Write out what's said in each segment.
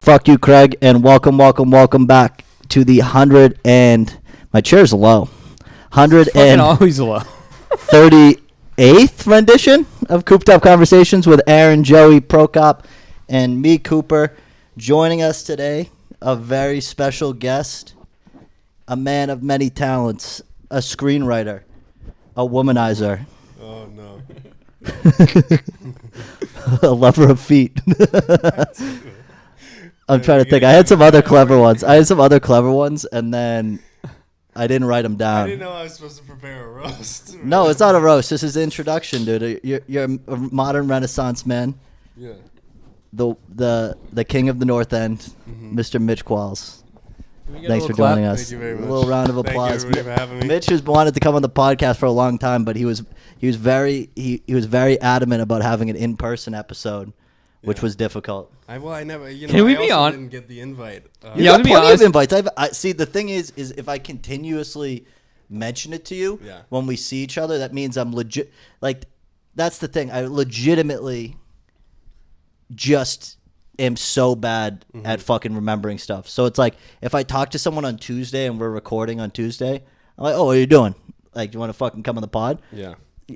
Fuck you, Craig, and welcome back to the my chair's low. Fucking always low. 38th rendition of Cooped Up Conversations with Aaron, Joey, Prokop, and me, Cooper. Joining us today, a very special guest, a man of many talents, a screenwriter, a womanizer. Oh, no. A lover of feet. I'm trying to think. I had some other clever ones. And then I didn't write them down. I didn't know I was supposed to prepare a roast. No, it's not a roast. This is the introduction, dude. You're a modern Renaissance man. Yeah. The king of the North End, Mr. Mitch Qualls. Thanks for joining us. Thank you very much. A little round of applause. Thank you everybody for having me. Mitch has wanted to come on the podcast for a long time, but he was very adamant about having an in-person episode, which was difficult. I never. Can we be on? Didn't get the invite. You got plenty of invites. I see. The thing is if I continuously mention it to you when we see each other, that means I'm legit. Like, that's the thing. I legitimately just am so bad at fucking remembering stuff. So it's like, if I talk to someone on Tuesday and we're recording on Tuesday, I'm like, oh, what are you doing? Like, do you want to fucking come on the pod? Yeah.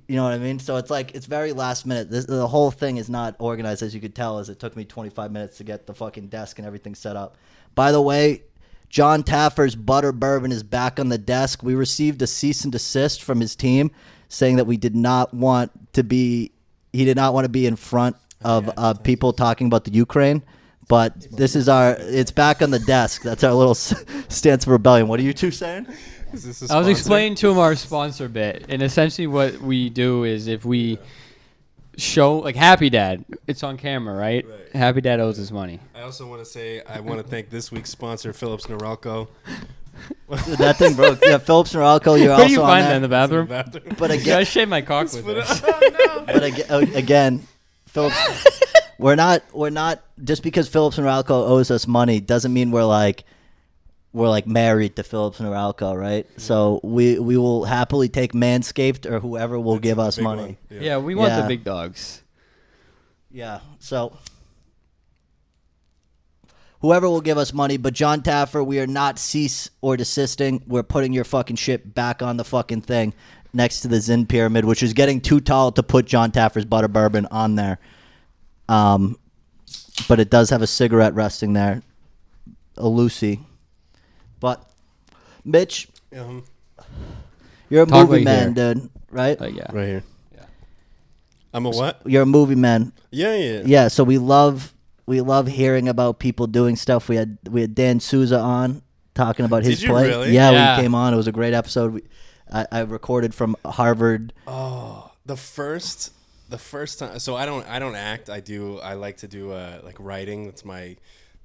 You know what I mean? So it's like, it's very last minute. The whole thing is not organized, as you could tell, as it took me 25 minutes to get the fucking desk and everything set up. By the way, John Taffer's Butter Bourbon is back on the desk. We received a cease and desist from his team saying that he did not want to be in front of people talking about the Ukraine. But it's back on the desk. That's our little stance of rebellion. What are you two saying? I was explaining to him our sponsor bit, and essentially what we do is if we show, like, Happy Dad, it's on camera, right? Happy Dad owes us money. I also want to say I want to thank this week's sponsor, Phillips Norelco. Dude, that thing broke. Yeah, Phillips Norelco. You're Where also do you on find there. that in the bathroom? But again, I shaved my cock with it. But again, Phillips. We're not just because Phillips Norelco owes us money doesn't mean we're like married to Phillips Norelco, right? So we will happily take Manscaped or whoever will give us money. Yeah, we want the big dogs. Yeah, so whoever will give us money, but John Taffer, we are not cease or desisting. We're putting your fucking shit back on the fucking thing next to the Zinn Pyramid, which is getting too tall to put John Taffer's Butter Bourbon on there. But it does have a cigarette resting there, a Lucy. But Mitch, you're a movie man, dude, right? Yeah. Right here. Yeah. I'm a what? You're a movie man. Yeah. So we love hearing about people doing stuff. We had Dan Souza on talking about his play. Really? Yeah, we came on. It was a great episode. I recorded from Harvard. Oh, the first time. So I don't act. I like to do like writing. That's my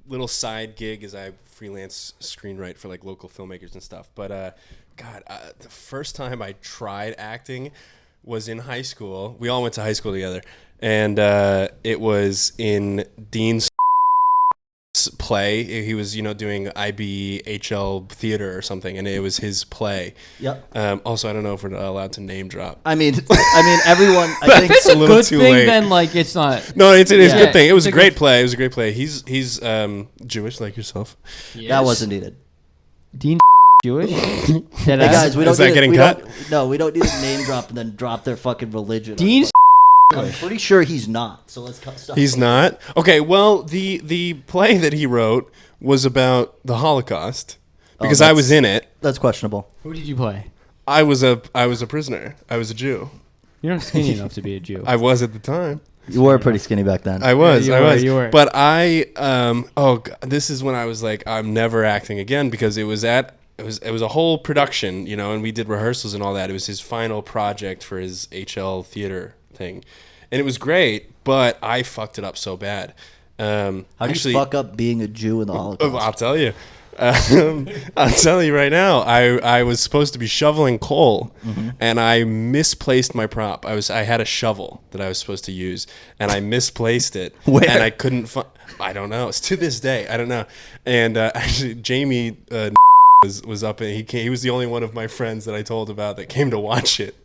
little side gig, as I freelance screenwrite for like local filmmakers and stuff. But the first time I tried acting was in high school. We all went to high school together, and it was in Dean's play. He was doing IBHL theater or something, and it was his play. Yep. Also, I don't know if we're allowed to name drop. I mean everyone. I think It's a little good too thing, late. then, like, it's not. No, it's a good thing. It was a great good play. It was a great play. He's Jewish like yourself. Yes. that wasn't needed. Dean Jewish? Hey guys, we don't. Is that need getting we cut? We don't need to name drop and then drop their fucking religion. Dean's I'm pretty sure he's not. So let's cut stuff. He's not? Okay, well, the play that he wrote was about the Holocaust because I was in it. That's questionable. Who did you play? I was a prisoner. I was a Jew. You're not skinny enough to be a Jew. I was at the time. You were pretty skinny back then. I was. You were. But this is when I was like, I'm never acting again, because it was a whole production, and we did rehearsals and all that. It was his final project for his HL theater thing, and it was great, but I fucked it up so bad. How do you fuck up being a Jew in the Holocaust? I'll tell you. I'll tell you right now. I was supposed to be shoveling coal, and I misplaced my prop. I had a shovel that I was supposed to use, and I misplaced it. Where? And I couldn't find. I don't know. It's to this day. I don't know. And actually, Jamie was up and he was the only one of my friends that I told about that came to watch it.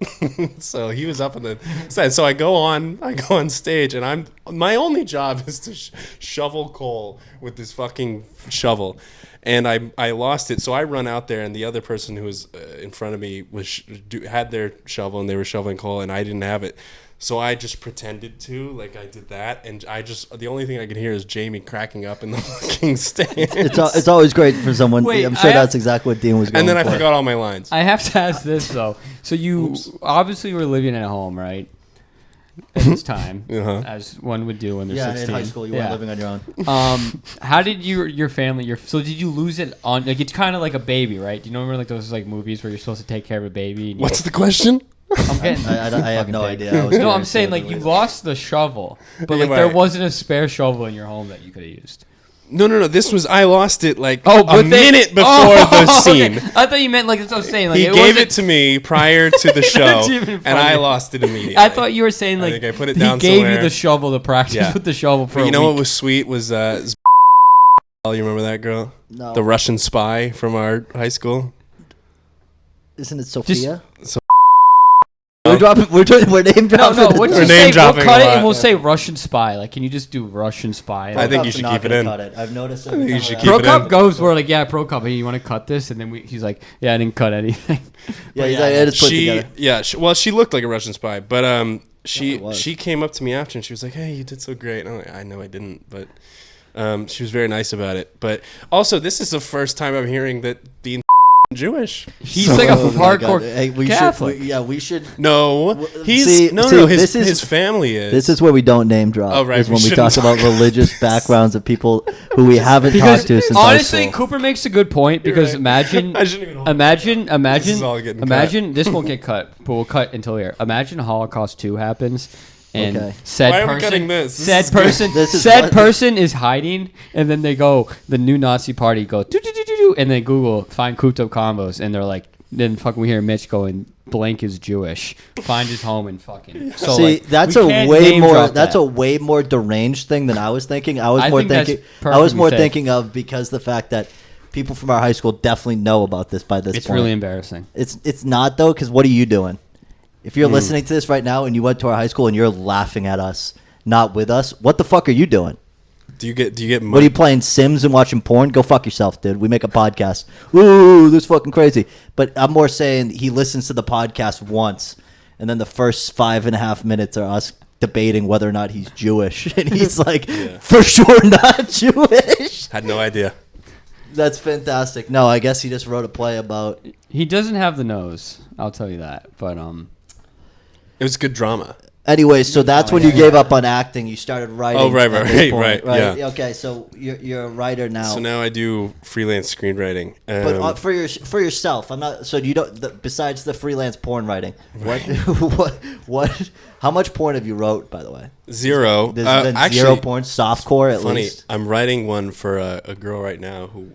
So he was up on the side. So I go on stage, and my only job is to shovel coal with this fucking shovel. And I lost it, so I run out there, and the other person who was in front of me had their shovel, and they were shoveling coal, and I didn't have it. So I just pretended to, like I did that, and the only thing I could hear is Jamie cracking up in the fucking stands. It's always great for someone. Wait, I'm sure that's exactly what Dean was going And then for. I forgot all my lines. I have to ask this, though. So you obviously were living at home, right? At this time, as one would do when they're 16. In high school, you weren't living on your own. How did your family? So did you lose it on? Like, it's kind of like a baby, right? Do you remember like those like movies where you're supposed to take care of a baby? And What's the question? I'm getting. I have no idea. No, I'm saying like you lost the shovel, but like there wasn't a spare shovel in your home that you could have used. No. I lost it like a minute before the scene. Okay. I thought you meant like that's what I was saying. Like, he gave it to me prior to the show, and I lost it immediately. I thought you were saying like I think I put it down he gave somewhere. you the shovel to practice with the shovel for but a you know week. what was sweet was you remember that girl? No. The Russian spy from our high school. Isn't it Sophia? No, We're name dropping. No, what We're you name say? We'll dropping cut a it lot. and we'll say Russian spy. Like, can you just do Russian spy? I think you should keep it in. I've noticed. you should keep Pro it Cup in. goes where like, yeah, Pro Cup. Hey, you want to cut this? And then he's like, yeah, I didn't cut anything. Yeah, he's like, just put it together. Well, she looked like a Russian spy, but She was. she came up to me after and she was like, "Hey, you did so great." And I'm like, I know I didn't, but she was very nice about it. But also, this is the first time I'm hearing that Dean Jewish. He's like a hardcore Hey, Catholic. we should. No, he's See, his family is. This is where we don't name drop. Oh, right, Is we when we shouldn't talk about religious backgrounds of people who we haven't talked to since honestly, high school. Cooper makes a good point because right. imagine, I shouldn't even hold This is all getting imagine this won't get cut, but we'll cut until here. Imagine Holocaust 2 happens. And Okay. said Why are we person, cutting this? This said is good. person, This is said what- person is hiding, and then they go, the new Nazi party go, doo-doo-doo-doo-doo, and they Google find cooped up combos, and they're like, then fucking we hear Mitch going, blank is Jewish, find his home and fucking. So See, like, that's we a can't way name more. drop That's that. a way more deranged thing than I was thinking. I was I more think that's thinking. I was perfectly more safe. thinking of because the fact that people from our high school definitely know about this by this It's point. really embarrassing. It's not though, because what are you doing? If you're listening to this right now and you went to our high school and you're laughing at us, not with us, what the fuck are you doing? Do you get money? What are you playing Sims and watching porn? Go fuck yourself, dude. We make a podcast. Ooh, this is fucking crazy. But I'm more saying he listens to the podcast once, and then the first 5.5 minutes are us debating whether or not he's Jewish, and he's like, for sure not Jewish. Had no idea. That's fantastic. No, I guess he just wrote a play about. He doesn't have the nose, I'll tell you that. But It was good drama. Anyway, so that's when you gave up on acting. You started writing. Oh, right, at this point, right, yeah. Okay, so you're a writer now. So now I do freelance screenwriting. But for yourself, I'm not. So you don't. Besides the freelance porn writing, what? How much porn have you wrote? By the way, zero. There's been Actually, zero porn, softcore at funny. least. I'm writing one for a girl right now who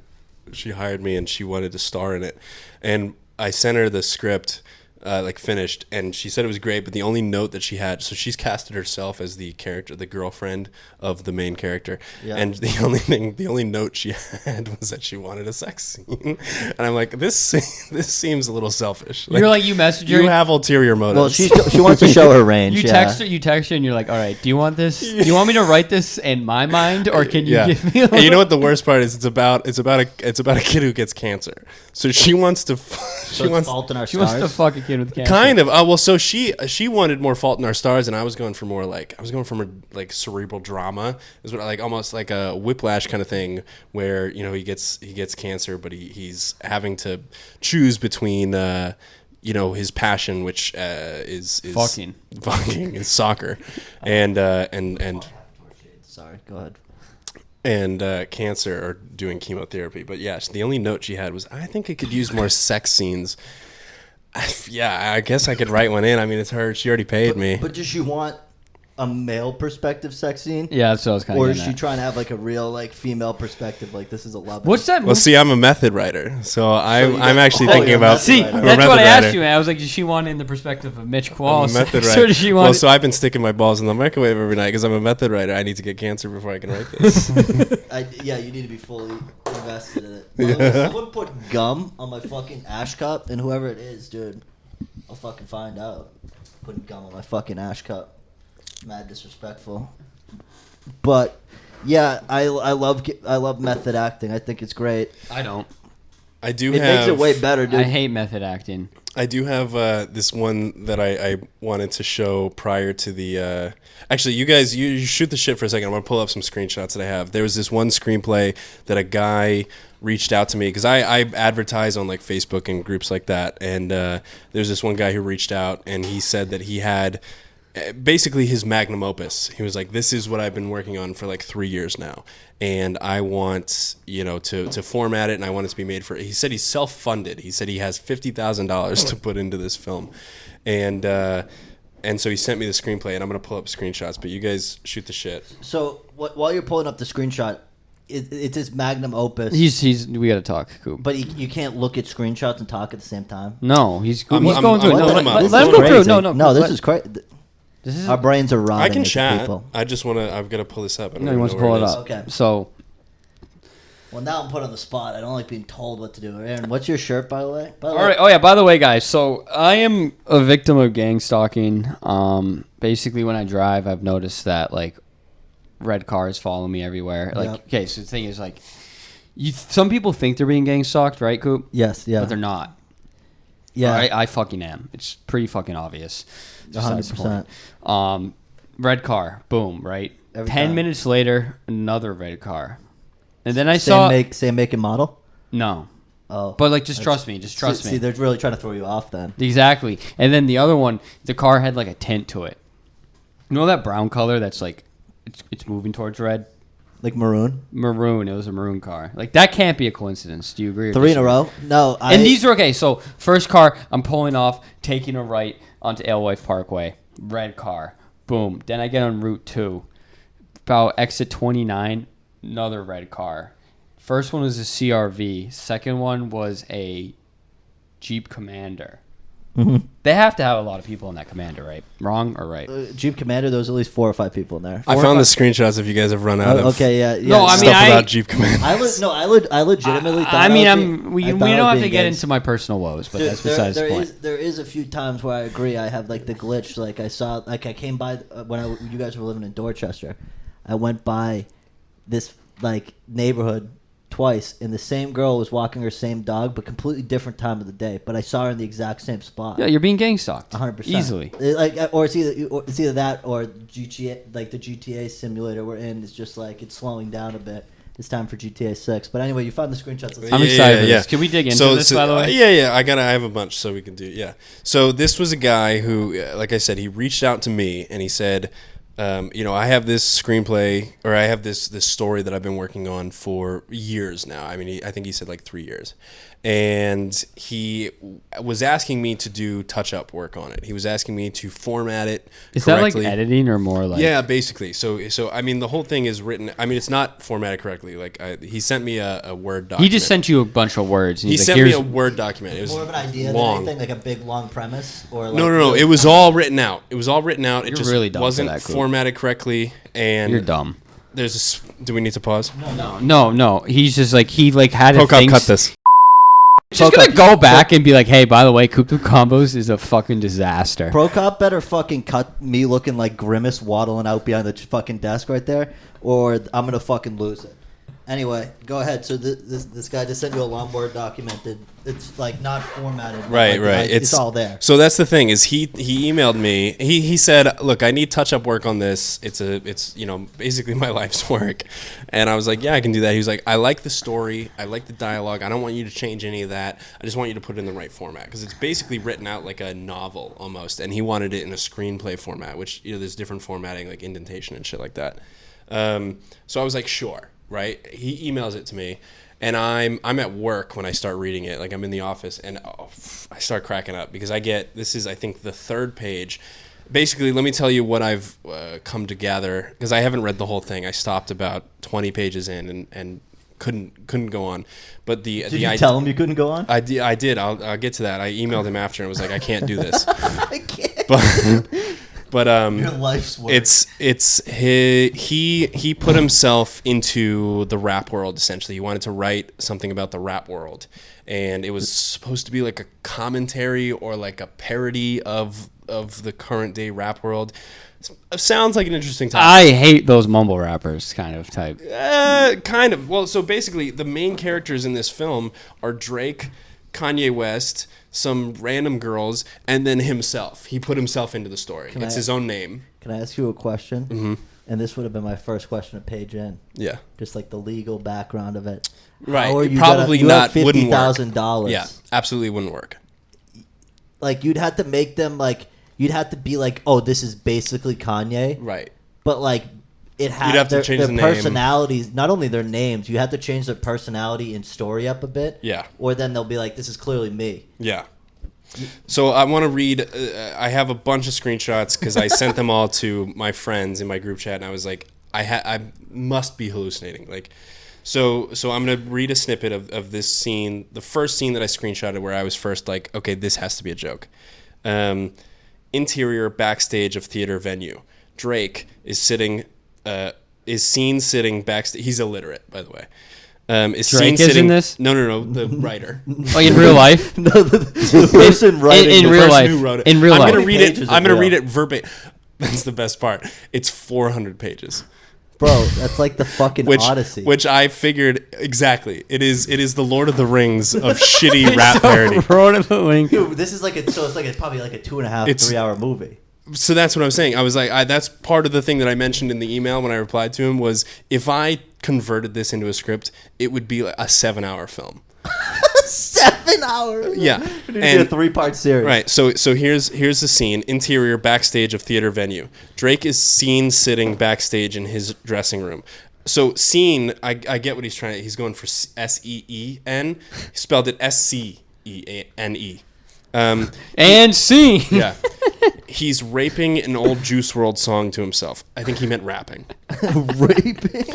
she hired me and she wanted to star in it, and I sent her the script. Like finished, and she said it was great, but the only note that she had, so she's casted herself as the character, the girlfriend of the main character, and the only note she had was that she wanted a sex scene, and I'm like, this seems a little selfish. you're like, you message her. You have ulterior motives. Well, she wants to show her range. You text her, and you're like, all right, do you want this? Do you want me to write this in my mind, or can you give me? And you know what the worst part is? It's about a kid who gets cancer. So she wants to. So it's Fault in Our She wants to Stars? fuck a kid with cancer. Kind of. Well, so she wanted more Fault in Our Stars, and I was going for more like like cerebral drama. Is what like almost like a Whiplash kind of thing, where he gets cancer, but he's having to choose between his passion, which is Fucking is soccer, and Sorry, go ahead. and cancer or doing chemotherapy. But yeah, the only note she had was, I think I could use more sex scenes. Yeah, I guess I could write one in. I mean, it's her. She already paid me. But does she want a male perspective sex scene? Yeah, that's what I was kind of. Or is she trying to have like a real like female perspective? Like this is a love. What's that? Well, see, I'm a method writer, so I'm actually you're thinking a about. method See, writer. I'm a that's what I method asked writer. you, man. I was like, does she want it in the perspective of Mitch I'm Quall? a method So writer. does she want? Well, so I've been sticking my balls in the microwave every night because I'm a method writer. I need to get cancer before I can write this. Yeah, you need to be fully. invested in it. By the way, someone put gum on my fucking ash cup, and whoever it is, dude, I'll fucking find out. Putting gum on my fucking ash cup. Mad disrespectful. But yeah, I love method acting. I think it's great. I don't. I do It have. makes it way better, dude. I hate method acting. I do have this one that I wanted to show prior to the. Actually, you guys, you shoot the shit for a second. I'm gonna pull up some screenshots that I have. There was this one screenplay that a guy reached out to me because I advertise on like Facebook and groups like that, and there's this one guy who reached out and he said that he had basically his magnum opus. He was like, "This is what I've been working on for like 3 years now, and I want to format it, and I want it to be made for." He said he's self-funded. He said he has $50,000 to put into this film, and so he sent me the screenplay, and I'm gonna pull up screenshots. But you guys shoot the shit. So while you're pulling up the screenshot, it's his magnum opus. We gotta talk, Coop. But you can't look at screenshots and talk at the same time. No, he's I'm going through it. No, looking him up. let him go through. No, this is crazy. Our brains are rotting. I can as chat. people. I just want to. I've got to pull this up. I don't No, he even wants know to pull where it is. up. Okay. So, Well, now I'm put on the spot. I don't like being told what to do. Aaron, what's your shirt, by the way? all right. Oh yeah. By the way, guys. So I am a victim of gang stalking. Basically, when I drive, I've noticed that like red cars follow me everywhere. Like, Yep. okay. So the thing is, like, some people think they're being gang stalked, right, Coop? Yes, yeah. But they're not. Yeah. I fucking am. It's pretty fucking obvious. Besides the 100%. point. Red car, boom, right? Every 10 time. minutes later, another red car. And then I Same saw... same make and model? No. Oh. But, like, just trust me. Just trust See, me. they're really trying to throw you off then. Exactly. And then the other one, the car had, like, a tint to it. You know that brown color that's, like, it's moving towards red? Like maroon? Maroon. It was a maroon car. Like, that can't be a coincidence. Do you agree? Or 3 in a disagree? row? No. And these are okay. So first car, I'm pulling off, taking a right onto Alewife Parkway. Red car, boom. Then I get on Route 2, about exit 29, another red car. First one was a CRV. Second one was a Jeep Commander. Mm-hmm. They have to have a lot of people in that Commander, right? Wrong or right? Jeep Commander, there was at least 4 or 5 people in there. I found the screenshots. If you guys have run out of Okay, yeah. No, I mean, stuff about Jeep Command. I legitimately thought I mean, I was we I don't thought I was have to being get gangster. into my personal woes, but Dude, that's besides the point. There is a few times where I agree. I have like the glitch. Like I saw, like I came by when you guys were living in Dorchester. I went by this like neighborhood twice, and the same girl was walking her same dog, but completely different time of the day. But I saw her in the exact same spot. Yeah, you're being gang stalked. 100%. Easily. Or it's either that or GTA, like the GTA simulator we're in is just like it's slowing down a bit. It's time for GTA 6. But anyway, you found the screenshots. I'm excited for this. Can we dig into this, by the way? Yeah. I have a bunch, so we can do. Yeah. So this was a guy who, like I said, he reached out to me and he said, I have this screenplay, or I have this story that I've been working on for years now. I mean, I think he said like 3 years. And he was asking me to do touch-up work on it. He was asking me to format it Is correctly. that like editing or more like... Yeah, basically. So I mean, the whole thing is written. I mean, it's not formatted correctly. Like he sent me a Word document. He just sent you a bunch of words. And He he's sent like, me here's... a Word document. It was More of an idea long. than anything, like a big long premise, or like No. It was all written out. It was all written out. It You're just really dumb for wasn't that, Coop. formatted correctly. And You're dumb. There's do we need to pause? No. He's just like, he like had a Poke up, thing... cut this. Just gonna go back and be like, hey, by the way, Cooped Up Combos is a fucking disaster. Procop better fucking cut me looking like Grimace waddling out behind the fucking desk right there, or I'm gonna fucking lose it. Anyway, go ahead. So this guy just sent you a long Word document. It's like not formatted. but, Right. like, it's all there. So that's the thing is he emailed me. He said, look, I need touch up work on this. It's basically my life's work. And I was like, yeah, I can do that. He was like, I like the story. I like the dialogue. I don't want you to change any of that. I just want you to put it in the right format because it's basically written out like a novel almost. And he wanted it in a screenplay format, which there's different formatting like indentation and shit like that. So I was like, sure. Right? He emails it to me, and I'm at work when I start reading it. Like I'm in the office, and I start cracking up because I think the third page. Basically, let me tell you what I've come to gather because I haven't read the whole thing. I stopped about 20 pages in and couldn't go on. But Did you tell him you couldn't go on? I did. I'll get to that. I emailed him after and was like, I can't do this. I can't. But Your life's work. it's he put himself into the rap world. Essentially, he wanted to write something about the rap world, and it was supposed to be like a commentary or like a parody of the current day rap world. Sounds like an interesting topic. I hate those mumble rappers kind of type. Kind of. Well, so basically, the main characters in this film are Drake, Kanye West, some random girls, and then himself. He put himself into the story. It's his own name. Can I ask you a question? Mm-hmm. And this would have been my first question at Page In. Yeah. Just like the legal background of it. Right. How are you Probably you not. have Wouldn't work. $50,000. Yeah. Absolutely wouldn't work. Like you'd have to make them like you'd have to be like, oh, this is basically Kanye. Right. But like it has You'd have to their, change their the name. personalities, not only their names, you have to change their personality and story up a bit. Yeah. Or then they'll be like, this is clearly me. Yeah. So I want to read. I have a bunch of screenshots because I sent them all to my friends in my group chat, and I was like, I must be hallucinating. Like, so I'm gonna read a snippet of this scene, the first scene that I screenshotted, where I was first like, okay, this has to be a joke. Interior backstage of theater venue. Drake is seen sitting backstage. He's illiterate, by the way. Is Drake seen is sitting. in this? No, the writer. Oh, in real life? No, the person writing in the real person life. Who wrote it. In real I'm life. gonna read pages it. is I'm gonna real? read it verbatim. That's the best part. It's 400 pages. Bro, that's like the fucking Odyssey. Which I figured exactly. It is the Lord of the Rings of shitty rap parody. Dude, this is like it's probably like a 2.5, 3 hour movie. So that's what I'm saying. I was like, that's part of the thing that I mentioned in the email when I replied to him was if I converted this into a script, it would be like a 7-hour film. 7 hours. Yeah, It would be a 3-part series. Right. So here's the scene. Interior backstage of theater venue. Drake is seen sitting backstage in his dressing room. So seen, I get what he's trying to. He's going for SEEN. He spelled it SCENE. And scene. Yeah. He's raping an old Juice WRLD song to himself. I think he meant rapping. Raping.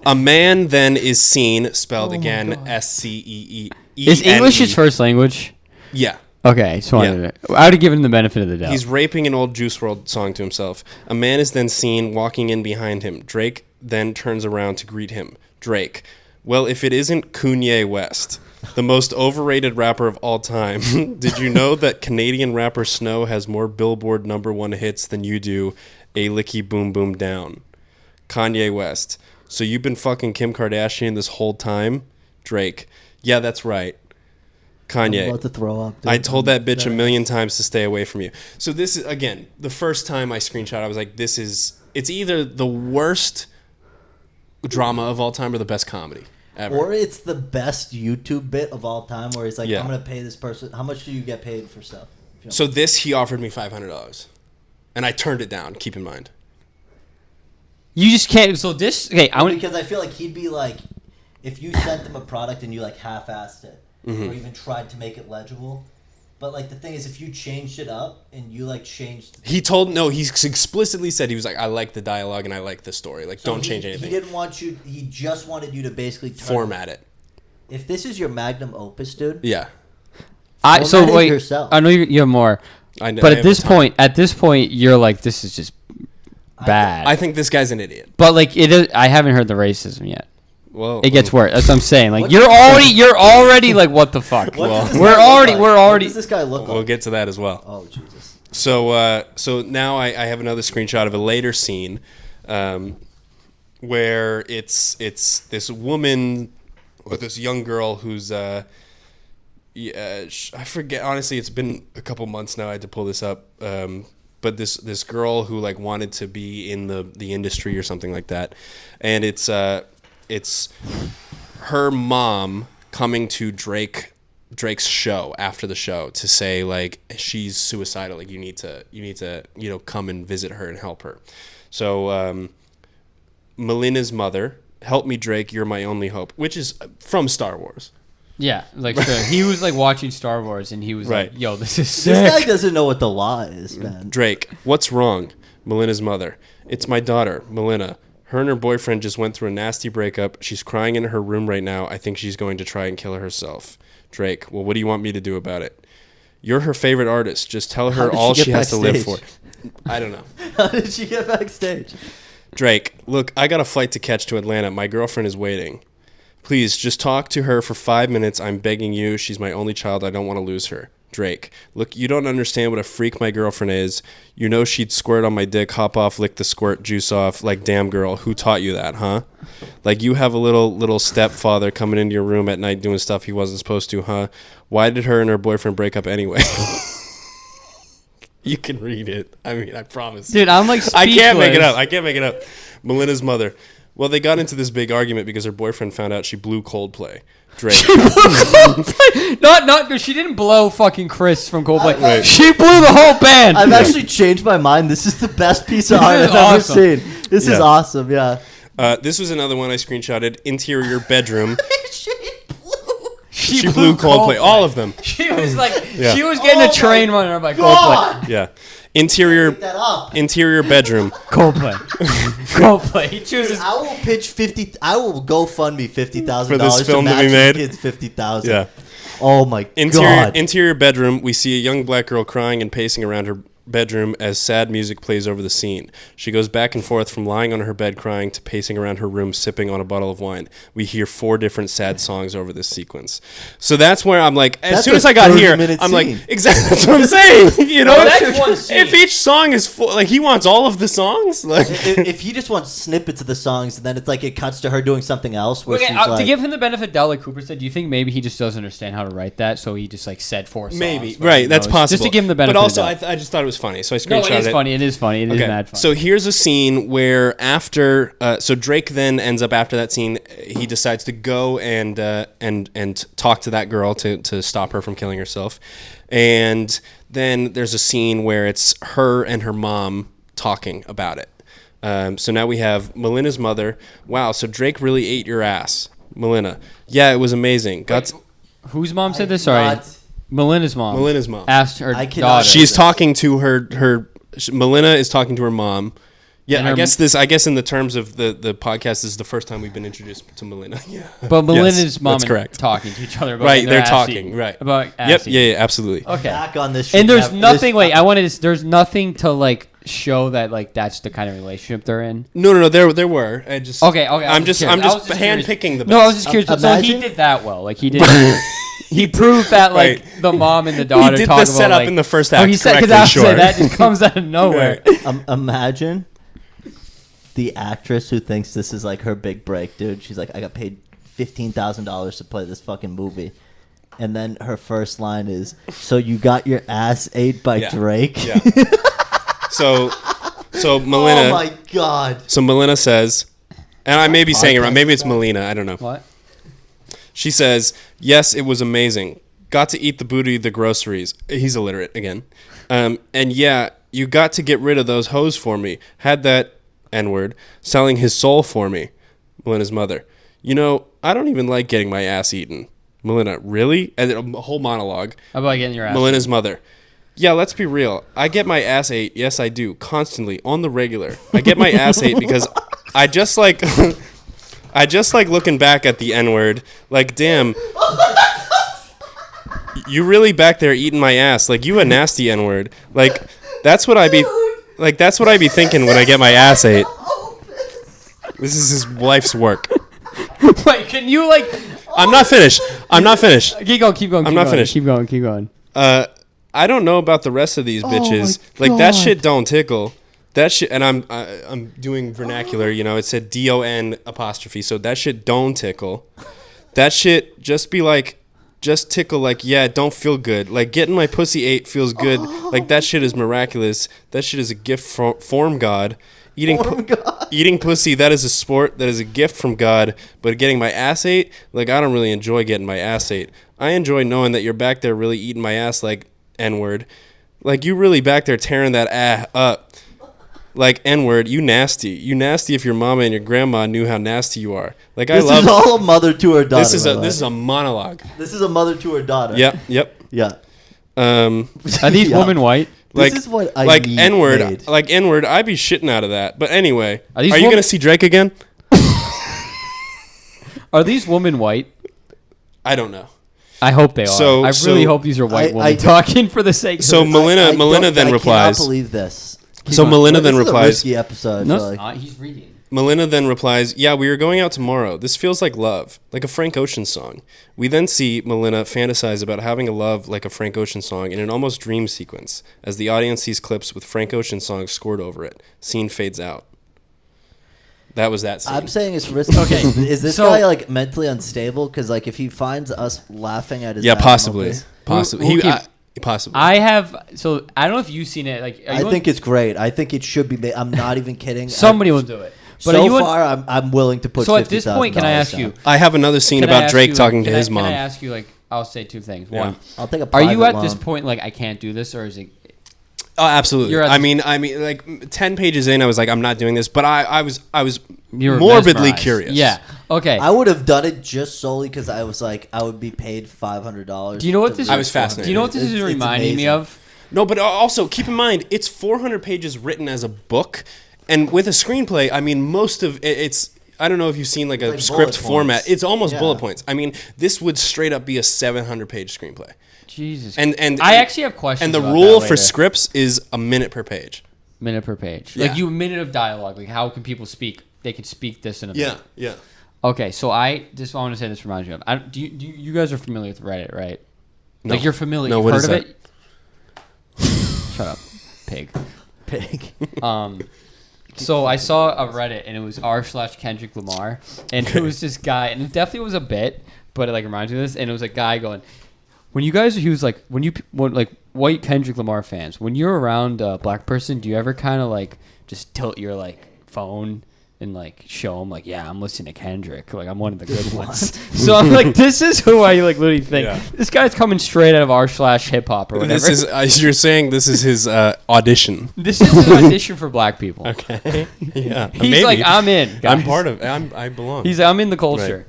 A man then is seen, spelled again God. SCEEN. Is English his first language? Yeah. Okay, just wanted to. I would have given him the benefit of the doubt. He's raping an old Juice WRLD song to himself. A man is then seen walking in behind him. Drake then turns around to greet him. Drake. Well, if it isn't Kanye West, the most overrated rapper of all time, did you know that Canadian rapper Snow has more Billboard #1 hits than you do? A Licky Boom Boom Down. Kanye West. So you've been fucking Kim Kardashian this whole time? Drake. Yeah, that's right. Kanye. I'm about to throw up. Dude. I told that bitch a million times to stay away from you. So this is, again, the first time I screenshot, I was like, it's either the worst drama of all time or the best comedy ever. Or it's the best YouTube bit of all time where he's like, Yeah. I'm going to pay this person. How much do you get paid for stuff? So this, he offered me $500. And I turned it down, keep in mind. You just can't. So this. Okay, Because I feel like he'd be like, if you sent them a product and you like half-assed it, or even tried to make it legible. But like the thing is, if you changed it up and you like changed, He explicitly said, he was like, I like the dialogue and I like the story. Like, don't change anything. He didn't want you. He just wanted you to basically Format it. If this is your magnum opus, dude. Yeah. Format it yourself. I know you have more. I know. But I at have this point, you're like, this is just bad. I think this guy's an idiot. But like it is. I haven't heard the racism yet. Well, It gets worse. That's what I'm saying. Like What- you're already like, what the fuck? What does this We're guy look already- like? we're already- What does this guy look We'll like? get to that as well. Oh Jesus. So now I have another screenshot of a later scene, where it's this woman or this young girl who's I forget, honestly, it's been a couple months now. I had to pull this up, but this girl who like wanted to be in the industry or something like that, and it's her mom coming to Drake's show after the show to say like she's suicidal, like you need to come and visit her and help her. So Melina's mother, help me Drake, you're my only hope, which is from Star Wars. Yeah, like so he was like watching Star Wars and he was Right. like, "Yo, this is sick." This guy doesn't know what the law is, man. Drake, what's wrong? Melina's mother, it's my daughter, Melina. Her and her boyfriend just went through a nasty breakup. She's crying in her room right now. I think she's going to try and kill herself. Drake, well, what do you want me to do about it? You're her favorite artist. Just tell her did all she she get has to live for. backstage? I don't know. How did she get backstage? Drake, look, I got a flight to catch to Atlanta. My girlfriend is waiting. Please, just talk to her for 5 minutes. I'm begging you. She's my only child. I don't want to lose her. Drake, look, you don't understand what a freak my girlfriend is. You know she'd squirt on my dick, hop off, lick the squirt juice off. Like, damn girl, who taught you that, huh? Like, you have a little stepfather coming into your room at night doing stuff he wasn't supposed to, huh? Why did her and her boyfriend break up anyway? You can read it. I mean, I promise. Dude, I'm like speechless. I can't make it up. Melinda's mother. Well, they got into this big argument because her boyfriend found out she blew Coldplay. Drake. Not she didn't blow fucking Chris from Coldplay. Right. She blew the whole band. I've actually changed my mind. This is the best piece of art I've awesome. ever seen. This is awesome. Yeah. This was another one I screenshotted. Interior bedroom. She blew Coldplay. All of them. She was like, Yeah. she was getting a train run over by Coldplay. Yeah. Interior bedroom. Coldplay. He chooses. I will pitch 50. I will GoFundMe $50,000 For this film to be made? Kids $50,000. Yeah. Oh my god. Interior bedroom. We see a young black girl crying and pacing around her bedroom as sad music plays over the scene. She goes back and forth from lying on her bed crying to pacing around her room sipping on a bottle of wine. We hear 4 different sad songs over this sequence. So that's where I'm like, as soon as I got here, I'm like, exactly, that's what I'm saying. You know, that's one scene. If each song is full, like he wants all of the songs, like if he just wants snippets of the songs, then it's like it cuts to her doing something else. Where Okay, she's like, to give him the benefit of doubt, like Cooper said, do you think maybe he just doesn't understand how to write that, so he just like said 4 songs? maybe but right, he that's knows. possible. Just to give him the benefit. But also, of doubt. I just thought it was funny, so I No, screenshot it is funny. It is funny. It is mad funny. So here's a scene where after, so Drake then ends up after that scene, he decides to go and talk to that girl to stop her from killing herself, and then there's a scene where it's her and her mom talking about it. So now we have Melinda's mother. Wow, so Drake really ate your ass, Melinda. Yeah, it was amazing. Whose mom said this? Sorry. Melinda's mom. Melinda's mom asked her I cannot- daughter. She's talking to her. Melinda is talking to her mom. Yeah, And I her- guess in the terms of the podcast, this is the first time we've been introduced to Melinda. Yeah. But Melinda's Yes, mom that's and correct. talking to each other about Right, their they're ass talking, eating. right. About ass Yep. eating. Yeah, absolutely. Okay. back on this. And there's shit. nothing. Wait, I wanted to. There's nothing to like show that like that's the kind of relationship they're in. No. There were. I just. Okay. I'm just curious. I was just curious. handpicking the best. No, I was just curious. So he Imagine- did that well. Like he did. He proved that like Right. the mom and the daughter did talk the about setup like, in the first Oh, act he said correctly, because sure. that just comes out of nowhere. Imagine the actress who thinks this is like her big break, dude. She's like, I got paid $15,000 to play this fucking movie. And then her first line is, "So you got your ass ate by Yeah. Drake?" Yeah. So Melinda. Oh my god. So Melinda says, and I may be saying it wrong. Maybe it's Melina. I don't know. What? She says, "Yes, it was amazing. Got to eat the booty, the groceries." He's illiterate again. And yeah, you got to get rid of those hoes for me. Had that N-word selling his soul for me. Melinda's mother. You know, I don't even like getting my ass eaten. Melinda, really? And then a whole monologue. How about getting your ass? Melinda's mother. Yeah, let's be real. I get my ass ate. Yes, I do. Constantly. On the regular. I get my ass ate because I just like... I just like looking back at the N-word. Like, damn. You really back there eating my ass. Like, you a nasty N-word. Like, that's what I be... Like, that's what I be thinking when I get my ass ate. This is his life's work. Wait, can you like? I'm not finished. Keep going. I'm not finished. Keep going. I don't know about the rest of these bitches. my Like, that God. shit don't tickle. That shit, and I'm doing vernacular. You know, it said DON apostrophe. So that shit don't tickle. That shit just be like, just tickle. Like, yeah, it don't feel good. Like, getting my pussy ate feels good. Like, that shit is miraculous. That shit is a gift from God. Eating pussy, that is a sport. That is a gift from God. But getting my ass ate, like, I don't really enjoy getting my ass ate. I enjoy knowing that you're back there really eating my ass like N-word. Like, you really back there tearing that up. Like, N-word, you nasty. You nasty if your mama and your grandma knew how nasty you are. Like, This is all a mother to her daughter. This is a monologue. This is a mother to her daughter. Yep. Yeah. Are these Yeah. women white? Like, This is what I like need N-word, made. like N-word, I'd be shitting out of that. But anyway, Are are these you women- gonna see Drake again? Are these women white? I don't know. I hope they are. So- I really hope these are white women talking for the sake of So it. Melina then replies. I cannot believe this. So Melina then This is a replies. risky episode. I No, feel it's like. not. He's reading. Melina then replies, "Yeah, we are going out tomorrow. This feels like love, like a Frank Ocean song." We then see Melina fantasize about having a love like a Frank Ocean song in an almost dream sequence, as the audience sees clips with Frank Ocean songs scored over it. Scene fades out. That was that scene. I'm saying it's risky. Okay, Is this so- guy like mentally unstable? Because like if he finds us laughing at his Yeah, bad possibly. moments- Possibly. We'll keep- Possibly. I have. So I don't know if you've seen it. Like, are I you think it's great. I think it should be made. I'm not even kidding. somebody will do it. But are so you far, I'm willing to put. So at this point, can I ask down. you? I have another scene Can I about ask Drake you, talking to can I- his mom. Can I ask you, like, I'll say two things. Yeah. One, I'll take a. are you private at this loan. point like I can't do this, or is it? Oh, absolutely. You're at I mean, like 10 pages in, I was like, I'm not doing this, but I was You were morbidly mesmerized. curious. Yeah. Okay. I would have done it just solely because I was like, I would be paid $500. Do you know what this? I was fascinated. Do you know what this is It's reminding me amazing. of? No, but also keep in mind, it's 400 pages written as a book, and with a screenplay, I mean, most of it's. I don't know if you've seen like a Like script bullet format. points. It's almost Yeah. bullet points. I mean, this would straight up be a 700-page screenplay. Jesus. And I actually have questions. And the about rule that for later. scripts is a minute per page. minute per page. Yeah. Like a minute of dialogue. Like how can people speak? They can speak this in a minute. Yeah. Okay, so I want to say this reminds me of. You guys are familiar with Reddit, right? No. Like you're familiar. No, You've what heard is of that? it? Shut up, pig. Pig. So I saw a Reddit and it was r/Kendrick Lamar, and it was this guy, and it definitely was a bit, but it like reminds me of this, and it was a guy going, when like white Kendrick Lamar fans, when you're around a black person, do you ever kind of like just tilt your like phone and like show them like, yeah, I'm listening to Kendrick, like I'm one of the good ones. So I'm like, this is who I like literally think Yeah. this guy's coming straight out of r/hip hop or whatever. This is you're saying this is his audition. This is an audition for black people. Okay. Yeah. He's maybe. like, I'm in. Guys. I'm part of. I belong. I'm in the culture.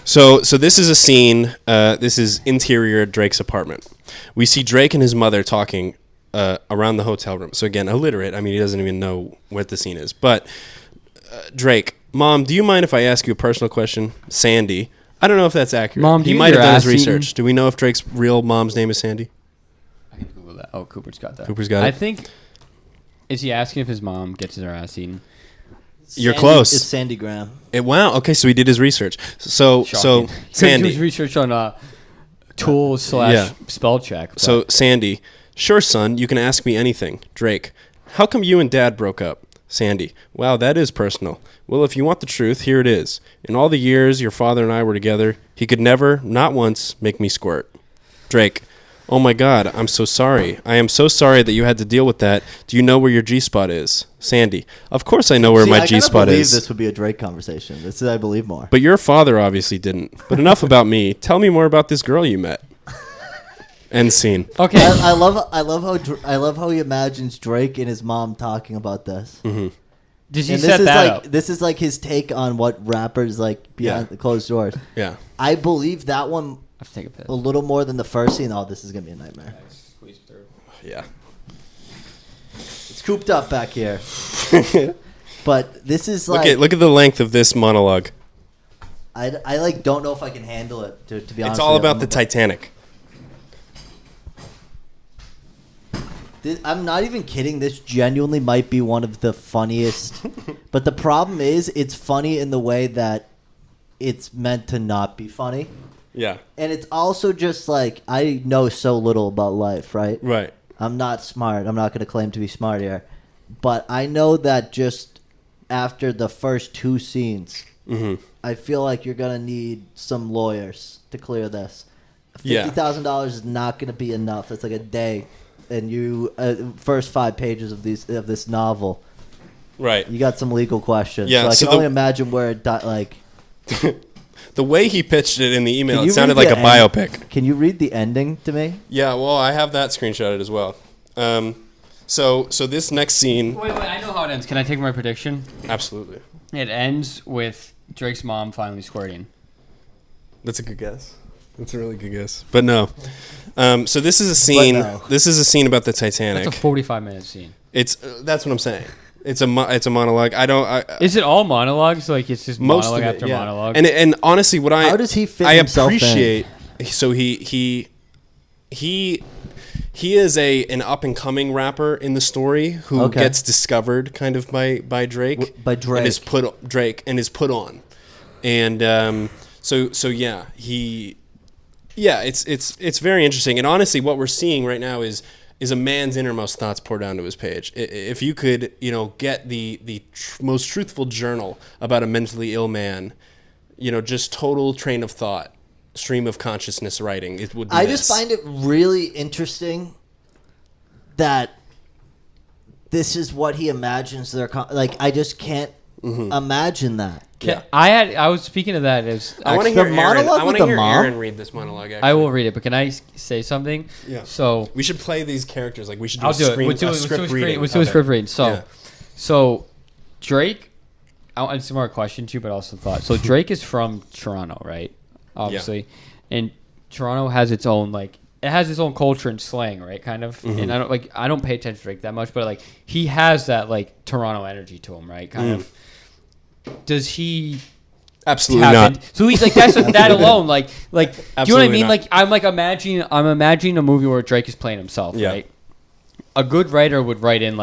So this is a scene. This is interior Drake's apartment. We see Drake and his mother talking around the hotel room. So again, illiterate. I mean, he doesn't even know what the scene is. But Drake, Mom, do you mind if I ask you a personal question? Sandy. I don't know if that's accurate. Mom, do he you might get have your done his ass eaten? research. Do we know if Drake's real mom's name is Sandy? I can Google that. Oh, Cooper's got that. Cooper's got I it? think. Is he asking if his mom gets her ass eaten? You're close. It's Sandy Graham. Wow. Okay, so he did his research. So Shocking. He Sandy. was research on tools / Yeah. spell check. but- So Sandy, sure, son, you can ask me anything. Drake, how come you and Dad broke up? Sandy, wow, that is personal. Well, if you want the truth, here it is. In all the years your father and I were together, he could never, not once, make me squirt. Drake, oh my God, I'm so sorry. I am so sorry that you had to deal with that. Do you know where your G-spot is? Sandy, of course I know where my G-spot I believe is. this would be a Drake conversation. This is I believe more. But your father obviously didn't. But enough about me. Tell me more about this girl you met. End scene. okay. I love how he imagines Drake and his mom talking about this. Mm-hmm. Did he And set that up? This is like his take on what rappers like behind the closed doors. Yeah. I believe that one I have to take a piss. a little more than the first scene. Oh, this is gonna be a nightmare. Yeah. It's cooped up back here. But this is like Look at the length of this monologue. I like don't know if I can handle it. To be honest, It's all with you. about the Titanic. I'm not even kidding. This genuinely might be one of the funniest. But the problem is, it's funny in the way that it's meant to not be funny. Yeah. And it's also just like, I know so little about life, right? Right. I'm not smart. I'm not going to claim to be smart here. But I know that just after the first two scenes, I feel like you're going to need some lawyers to clear this. Yeah. $50,000 is not going to be enough. That's like a day. And you, first 5 pages of this novel, Right. you got some legal questions. Yeah, So I so can only imagine where it like. The way he pitched it in the email, Can it you sounded read like a the end? biopic. Can you read the ending to me? Yeah, well, I have that screenshotted as well. So this next scene, Wait, I know how it ends. Can I take my prediction? absolutely. It ends with Drake's mom finally squirting. That's a good guess. That's a really good guess. But no. So this is a scene. no. This is a scene about the Titanic. That's a 45-minute scene. It's that's what I'm saying. It's a monologue. Is it all monologues? Like it's just most monologue of it, after yeah. monologue? And honestly, what How does he fit I himself in? appreciate So he is an up and coming rapper in the story who gets discovered kind of by Drake. By Drake. And is put on. And it's very interesting. And honestly, what we're seeing right now is a man's innermost thoughts poured down to his page. If you could, get the most truthful journal about a mentally ill man, just total train of thought, stream of consciousness writing, it would be just find it really interesting that this is what he imagines I just can't imagine that. I was speaking of that as I want to hear mom? Aaron read this monologue. Actually. I will read it, but can I say something? Yeah. So we should play these characters. Like we should do I'll do it. We'll do a script reading. So Drake. It's more a question too, but also thought. So Drake is from Toronto, right? Obviously, and Toronto has its own it has its own culture and slang, right? Kind of. And I don't pay attention to Drake that much, but he has that Toronto energy to him, right? Kind of. Does he? Absolutely not. So he's that's that alone, do you know what I mean? Not. I'm imagining a movie where Drake is playing himself, right? A good writer would write in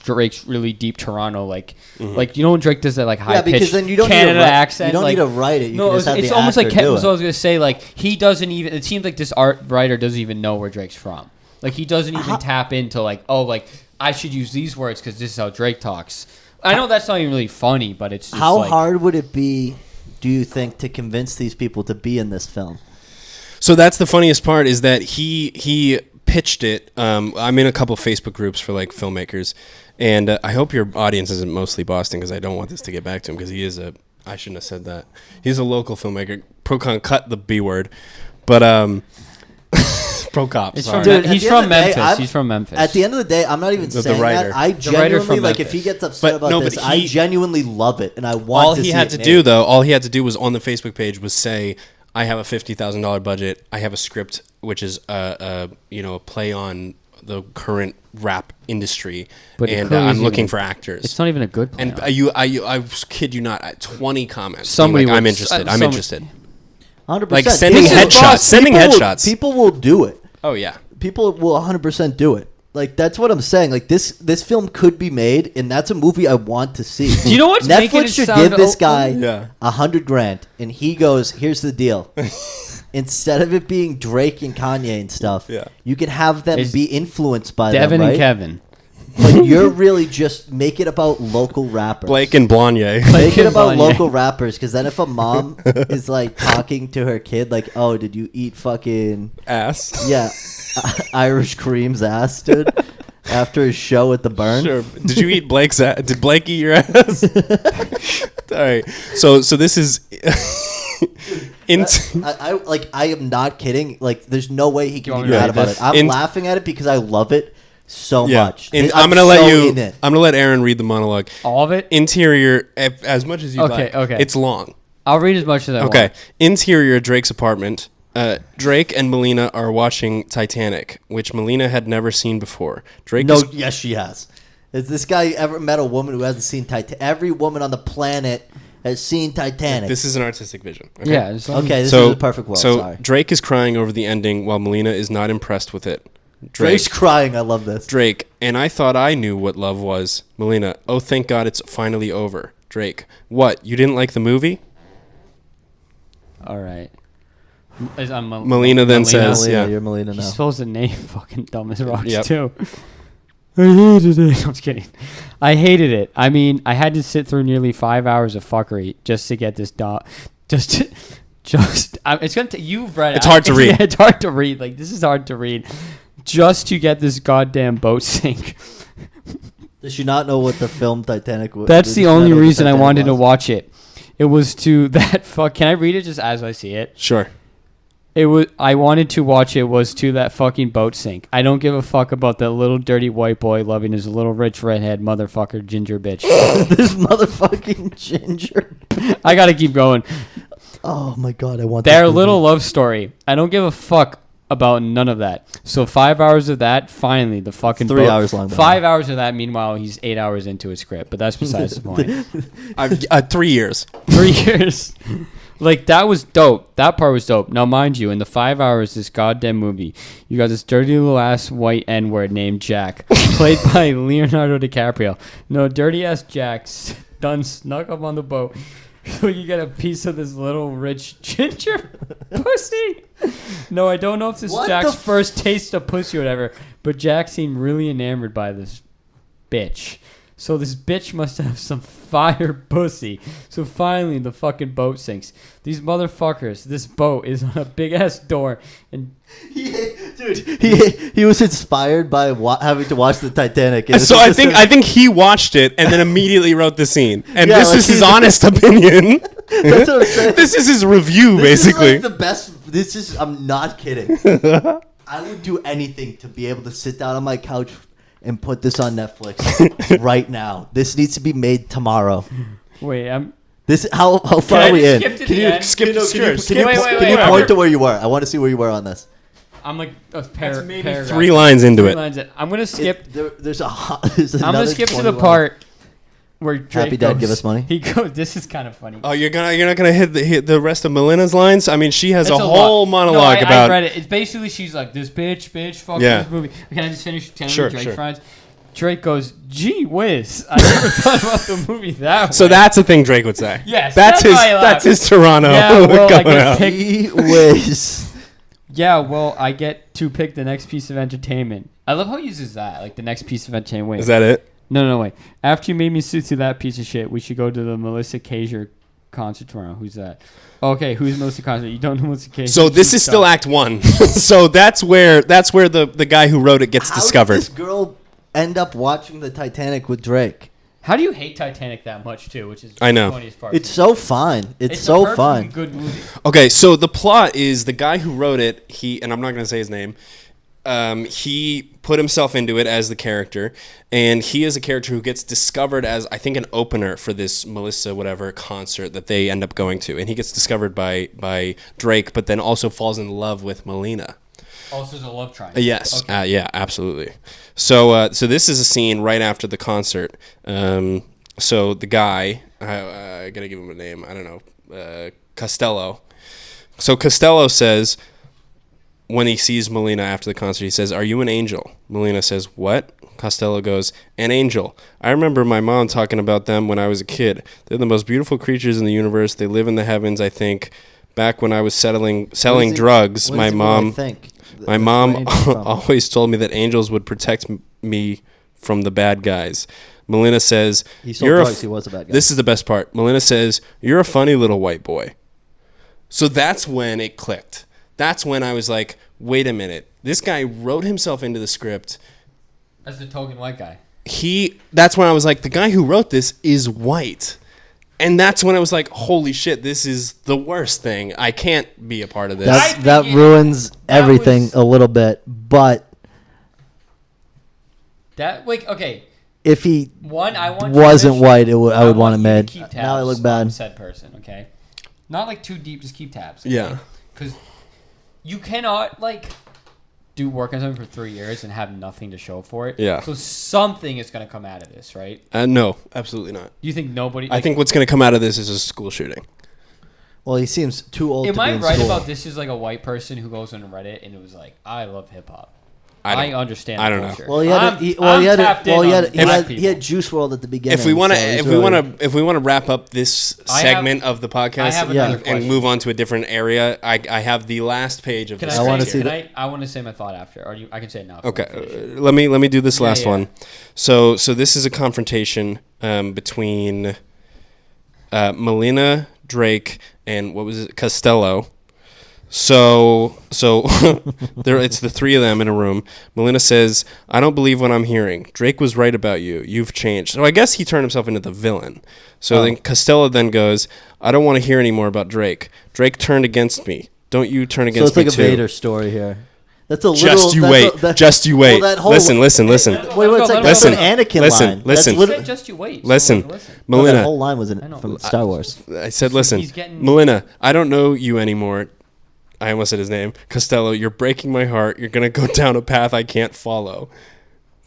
Drake's really deep Toronto, when Drake does that high pitched because then you don't Canada need accent. You don't need to write it. You can just have it's the almost actor like Kevin. do it. So I was gonna say he doesn't even. It seems like this art writer doesn't even know where Drake's from. He doesn't even tap into I should use these words because this is how Drake talks. I know that's not even really funny, but it's just how hard would it be, do you think, to convince these people to be in this film? So that's the funniest part is that he pitched it. I'm in a couple Facebook groups for filmmakers, and I hope your audience isn't mostly Boston because I don't want this to get back to him because he is I shouldn't have said that. He's a local filmmaker. Procon cut the B word, but Pro-cop. He's from Memphis. He's from Memphis. At the end of the day, I'm not even saying writer. that. I genuinely, if he gets upset about this, I genuinely love it, and I want to see it. All he had to do was on the Facebook page was say, I have a $50,000 budget. I have a script which is a play on the current rap industry, and I'm looking for actors. It's not even a good play. And I kid you not, 20 comments. I'm interested. 100%. Sending headshots. People will do it. Oh yeah. People will 100% do it. That's what I'm saying. This film could be made, and that's a movie I want to see. Do you know what's Netflix should give this guy $100,000, and he goes, "Here's the deal." Instead of it being Drake and Kanye and stuff, you can have them be influenced by Devin them, right? and Kevin. But you're really just make it about local rappers. Blake and Blanye. Make it about local rappers, because then if a mom is talking to her kid, "Oh, did you eat fucking ass?" Yeah, Irish Cream's ass, dude. After his show at the Burn. Sure. Did you eat Blake's ass? Did Blake eat your ass? All right. So this is. I am not kidding. There's no way he can be mad about it. I'm laughing at it because I love it so much. I'm gonna let Aaron read the monologue. All of it. Interior, as much as you like. Okay. It's long. I'll read as much as I want. Okay. Interior, Drake's apartment. Drake and Melina are watching Titanic, which Melina had never seen before. Yes, she has. Has this guy ever met a woman who hasn't seen Titanic? Every woman on the planet has seen Titanic. This is an artistic vision. Okay? Yeah. This is a perfect world. So Sorry. Drake is crying over the ending while Melina is not impressed with it. Drake's crying. I love this. Drake, and I thought I knew what love was. Melina, oh, thank God it's finally over. Drake, what? You didn't like the movie? All right. Melina then says, you're Melina now. He's supposed to name fucking dumb as rocks too. I hated it. I'm just kidding. I hated it. I mean, I had to sit through nearly 5 hours of fuckery just to get this dot. It's gonna. You've read it. It's hard to read. It's hard to read. This is hard to read. Just to get this goddamn boat sink. Does she not know what the film Titanic was? That's the only reason I wanted to watch it. It was to that fuck. Can I read it just as I see it? Sure. I wanted to watch it was to that fucking boat sink. I don't give a fuck about that little dirty white boy loving his little rich redhead motherfucker ginger bitch. This motherfucking ginger. I gotta keep going. Oh my god, I want their little love story. I don't give a fuck about none of that. So 5 hours of that, finally the fucking 3 hours long. 5 hours of that. Meanwhile, he's 8 hours into his script, but that's besides the point. 3 years. 3 years. Like, that was dope. That part was dope. Now, mind you, in the 5 hours this goddamn movie, you got this dirty little ass white N-word named Jack, played by Leonardo DiCaprio. No, dirty ass Jack's done snuck up on the boat. So you get a piece of this little rich ginger pussy. No, I don't know if this is Jack's first taste of pussy or whatever, but Jack seemed really enamored by this bitch. So this bitch must have some fire pussy. So finally the fucking boat sinks. These motherfuckers, this boat is on a big ass door, and he was inspired by having to watch the Titanic. So I think he watched it and then immediately wrote the scene. And this is his honest opinion. That's what I'm saying. This is his review, basically. This is like the best. I'm not kidding. I would do anything to be able to sit down on my couch and put this on Netflix right now. This needs to be made tomorrow. Wait, how far are we in? Can you skip to Can you point to where you were? I want to see where you were on this. I'm like That's maybe 3 lines into it. I'm gonna skip. There's I'm gonna skip to the part where Drake Happy Dad goes, give us money. He goes. This is kind of funny. Oh, you're not gonna hit the rest of Melina's lines? I mean, she has It's a whole monologue about. I read it. It's basically she's like, this bitch, fuck Yeah. this movie. Can I just finish telling Sure, you Drake sure. friends? Drake goes, gee whiz. I never thought about the movie that way. So that's the thing Drake would say. Yes, that's why I laughed. that's his Toronto. Yeah, well, I coming get out. picked. Whiz. Yeah, well, I get to pick the next piece of entertainment. I love how he uses that, like the next piece of entertainment. Wait. Is that it? No, wait. After you made me sit through that piece of shit, we should go to the Melissa Kager concert tomorrow. Who's that? Okay, who's Melissa Kager? You don't know Melissa Kager. So this is still Act 1. So that's where the guy who wrote it gets discovered. How did this girl end up watching the Titanic with Drake? How do you hate Titanic that much too? Which is I know. the funniest part. It's so fun. It's a so perfectly fun. good movie. Okay, so the plot is the guy who wrote it, and I'm not going to say his name, he put himself into it as the character, and he is a character who gets discovered as, I think, an opener for this Melissa whatever concert that they end up going to, and he gets discovered by Drake, but then also falls in love with Melina. Also, there's a love triangle. Yes, Okay. yeah, absolutely. So this is a scene right after the concert. So the guy, I gotta give him a name. I don't know, Costello. So Costello says, when he sees Melina after the concert, he says, "Are you an angel?" Melina says, "What?" Costello goes, "An angel. I remember my mom talking about them when I was a kid. They're the most beautiful creatures in the universe. They live in the heavens, I think. Back when I was selling drugs, my mom always told me that angels would protect me from the bad guys." Melina says, He sold drugs. He was a bad guy. This is the best part. Melina says, "You're a funny little white boy." So that's when it clicked. That's when I was like, wait a minute. This guy wrote himself into the script. As the token white guy. That's when I was like, the guy who wrote this is white. And that's when I was like, holy shit, this is the worst thing. I can't be a part of this. That ruins everything a little bit. But Okay. if he wasn't white, I would want it made. Keep tabs Now I look bad. on said person, okay? Not like too deep, just keep tabs. Okay? Yeah. Because you cannot do work on something for 3 years and have nothing to show for it. Yeah. So something is going to come out of this, right? No, absolutely not. You think nobody? I think what's going to come out of this is a school shooting. Well, he seems too old to Am be I in right school. about this? Is like a white person who goes on Reddit and it was like, I love hip hop. I understand. I don't the know. culture. Well, he had Juice WRLD at the beginning. If we want to wrap up this segment of the podcast and move on to a different area, I have the last page of this. I want to see I want to say my thought after, or I can say it now. Okay, let me do this last one. So this is a confrontation between Melina, Drake, and what was it, Costello. So it's the three of them in a room. Melina says, "I don't believe what I'm hearing. Drake was right about you. You've changed." So I guess he turned himself into the villain. So then Costello then goes, "I don't want to hear any more about Drake. Drake turned against me. Don't you turn against me too?" So it's like a Vader story here. That's a little. Just you wait. Just you wait. Well, listen. Wait, that's an Anakin line. Listen. Just you wait. Listen. Melina. Melina. That whole line was from Star Wars. I said, listen, Melina, I don't know you anymore. I almost said his name. Costello, you're breaking my heart. You're going to go down a path I can't follow.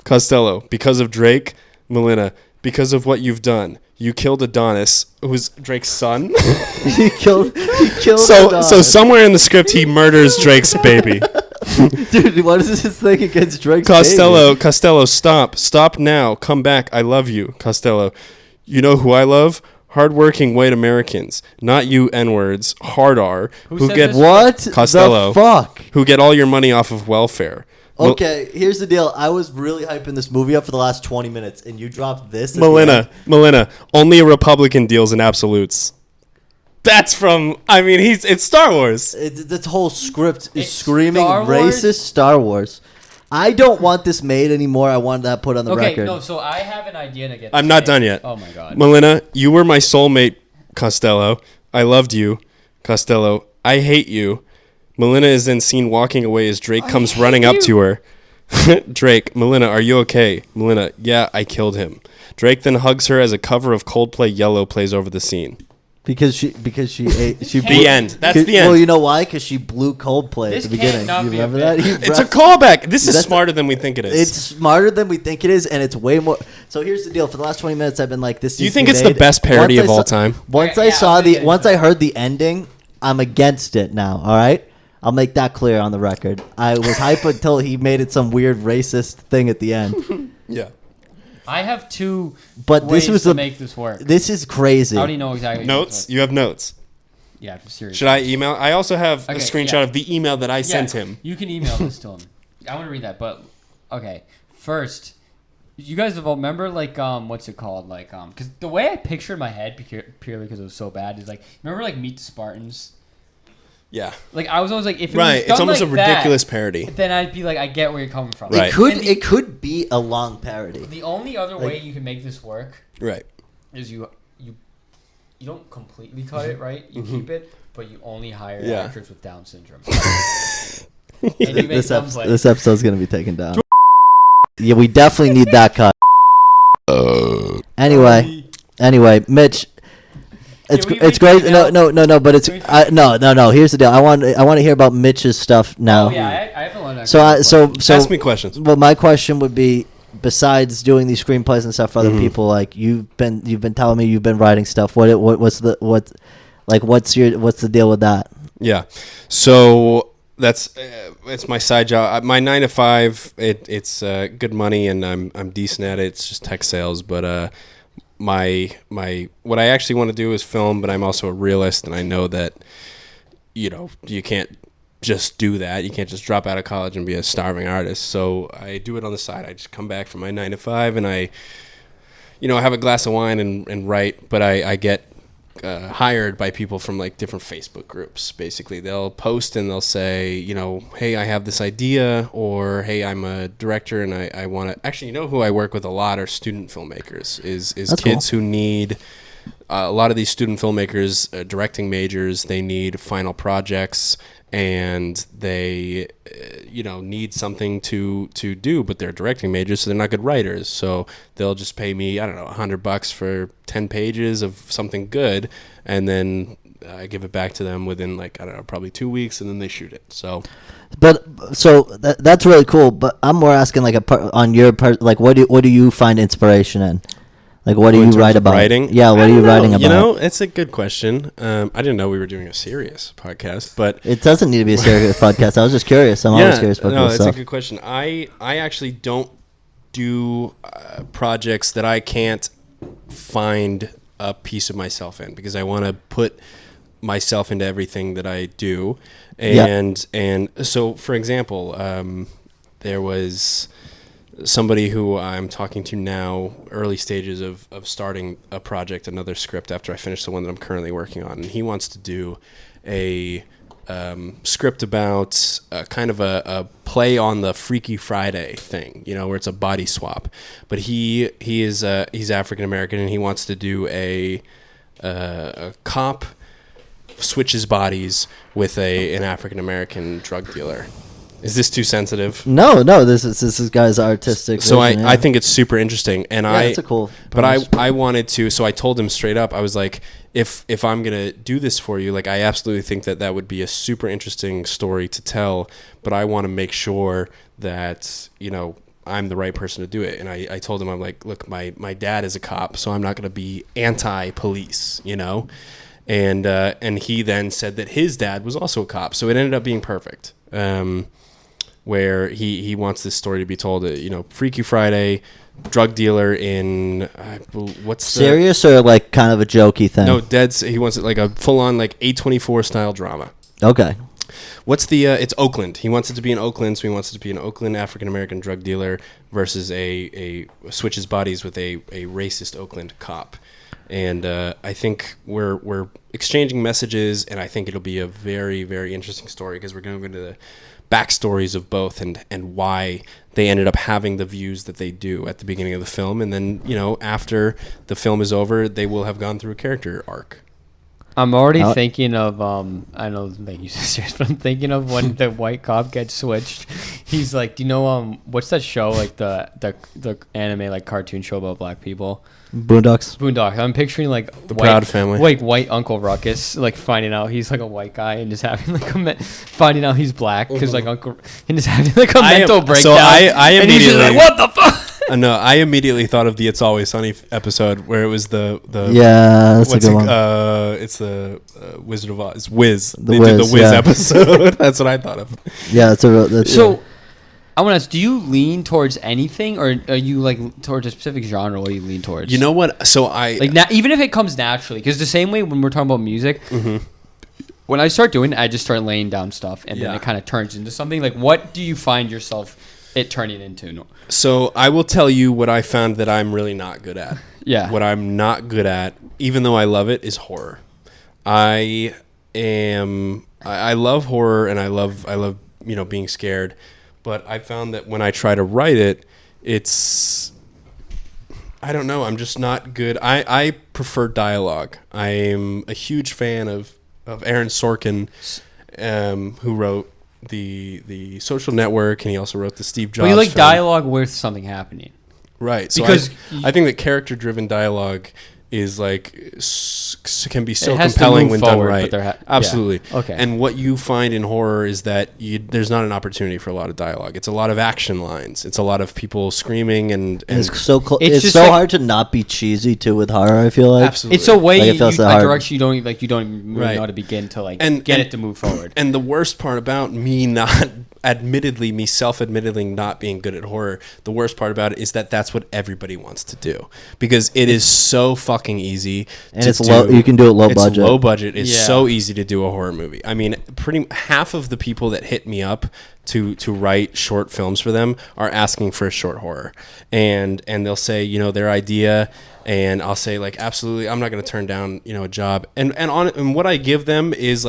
Costello, because of Drake. Melina, because of what you've done. You killed Adonis, who's Drake's son. He killed So Adonis. somewhere in the script, he murders Drake's baby. Dude, what is this thing against Drake's Costello, stop now. Come back. I love you, Costello. You know who I love? Hardworking white Americans, not you N-words, hard R, who said get this? What Costello, the fuck? who get all your money off of welfare. Well, Okay, here's the deal. I was really hyping this movie up for the last 20 minutes, and you dropped this. At the end. Melina, only a Republican deals in absolutes. That's from. I mean, it's Star Wars. This whole script is It's screaming Star Wars? racist Star Wars. I don't want this made anymore. I want that put on the Okay, record. no. So I have an idea to get. I'm this not made. done yet. Oh my god. Melina, you were my soulmate, Costello. I loved you, Costello. I hate you. Melina is then seen walking away as Drake comes running up to her. Drake, Melina, are you okay? Melina, yeah, I killed him. Drake then hugs her as a cover of Coldplay Yellow plays over the scene. Because she ate she The end. That's the end. Well, you know why? Because she blew Coldplay This at the beginning. can't not You be a remember that? bit. It's a callback. This is That's- smarter than we think it is. It's smarter than we think it is, and it's way more. So here's the deal: for the last 20 minutes, I've been like, "This." Do you needs think to it's be the made. best parody Once of I all saw- time? Once Yeah, I saw I'm gonna the, get once into I heard the ending, I'm against it now. All right, I'll make that clear on the record. I was hype until he made it some weird racist thing at the end. Yeah. I have two. But ways this was to the. make this work. This is crazy. How do you know exactly? Notes? You have notes. Yeah, seriously. Should I email? I also have a Okay, screenshot yeah. of the email that I Yeah, sent him. You can email this to him. I want to read that, but okay. First, you guys have all remember like what's it called because the way I picture in my head purely because it was so bad is like remember like Meet the Spartans. Yeah. Like I was always like if it Right. was It's done almost like a ridiculous that, parody. then I'd be like I get where you're coming from. Right. And It could be a long parody. The only other way Like- you can make this work Right. is you don't completely cut it, right? You keep it, but you only hire Yeah. actors with Down syndrome. And you make This, them play. this episode's gonna be taken down. Yeah, we definitely need that cut. Anyway, Mitch. It's Can we it's read great. the No. But it's no. Here's the deal. I want to hear about Mitch's stuff now. Oh yeah, I have a lot of So Ask me questions. Well, my question would be, besides doing these screenplays and stuff for other people, like you've been telling me you've been writing stuff. What's the deal with that? Yeah. So that's it's my side job. My 9 to 5. It's good money and I'm decent at it. It's just tech sales, but my what I actually want to do is film, but I'm also a realist and I know that you can't just do that. You can't just drop out of college and be a starving artist. So I do it on the side. I just come back from my 9 to 5 and I have a glass of wine and write, but I get hired by people from like different Facebook groups. Basically, they'll post and they'll say, hey, I have this idea, or hey, I'm a director and I want to. Actually, who I work with a lot are student filmmakers. Is That's kids cool. who need a lot of these student filmmakers, directing majors. They need final projects and they need something to do, but they're directing majors, so they're not good writers. So they'll just pay me, I don't know, $100 for 10 pages of something good, and then I give it back to them within probably 2 weeks, and then they shoot it. So That's really cool. But I'm more asking on your part, like what do you find inspiration in? Like what do in you terms write of about? writing? Yeah, what I are you don't know. writing about? It's a good question. I didn't know we were doing a serious podcast, but It doesn't need to be a serious podcast. I was just curious. I'm always curious about no, this it's stuff. a good question. I actually don't do projects that I can't find a piece of myself in, because I want to put myself into everything that I do. And so, for example, there was somebody who I'm talking to now, early stages of starting a project, another script after I finish the one that I'm currently working on. And he wants to do a script about kind of a play on the Freaky Friday thing, where it's a body swap. But he's African American and he wants to do a cop switches bodies with an African American drug dealer. Is this too sensitive? No. This is guy's artistic. So vision, yeah. I think it's super interesting, and it's a cool But premise. I wanted to, so I told him straight up. I was like, if I'm gonna do this for you, like I absolutely think that would be a super interesting story to tell. But I want to make sure that I'm the right person to do it. And I told him, I'm like, look, my dad is a cop, so I'm not going to be anti-police, you know? And he then said that his dad was also a cop. So it ended up being perfect. Where he wants this story to be told, you know, Freaky Friday, drug dealer in, what's serious or like kind of a jokey thing? No, he wants it like a full-on like A24 style drama. Okay. What's it's Oakland. He wants it to be in Oakland, so he wants it to be an Oakland African-American drug dealer versus a switches bodies with a racist Oakland cop. And I think we're exchanging messages, and I think it'll be a very, very interesting story because we're going to go into the backstories of both and why they ended up having the views that they do at the beginning of the film. And then, you know, after the film is over, they will have gone through a character arc. I'm already thinking of I know this is making you serious, but I'm thinking of when the white cop gets switched. He's like, do you know what's that show, like the anime like cartoon show about black people? Boondocks. I'm picturing like the Proud Family, like white Uncle Ruckus, like finding out he's like a white guy and just having like finding out he's black because like Uncle and just having like a mental breakdown. So I immediately, and he's just like, what the fuck? No, I immediately thought of the It's Always Sunny episode where it was the that's a good one. It's the Wizard of Oz. It's Wiz. They did the Wiz episode. That's what I thought of. Yeah, so. I want to ask, do you lean towards anything, or are you like towards a specific genre? What do you lean towards? You know what? So I like even if it comes naturally, because the same way when we're talking about music, when I start doing it, I just start laying down stuff, and then it kind of turns into something. Like, what do you find yourself it turning into? So I will tell you what I found that I'm really not good at. Yeah. What I'm not good at, even though I love it, is horror. I love horror, and I love you know, being scared. But I found that when I try to write it, I don't know, I'm just not good. I prefer dialogue. I'm a huge fan of Aaron Sorkin, who wrote the Social Network, and he also wrote the Steve Jobs But you like film. dialogue with something happening. Right. So because I think that character-driven dialogue is like can be so it has compelling to move when forward, done right. but Absolutely. Yeah. Okay. And what you find in horror is that there's not an opportunity for a lot of dialogue. It's a lot of action lines. It's a lot of people screaming and it's so it's so like, hard to not be cheesy too with horror. I feel like absolutely. It's a way like a direction you don't even really know how to begin to like get it to move forward. And the worst part about me not self-admittedly not being good at horror, the worst part about it is that that's what everybody wants to do because it is so fucking easy and to it's do. low. You can do it low budget. It's low budget. It's so easy to do a horror movie. I mean, pretty half of the people that hit me up to write short films for them are asking for a short horror, and they'll say, you know, their idea. And I'll say, like, absolutely, I'm not going to turn down, you know, a job. And what I give them is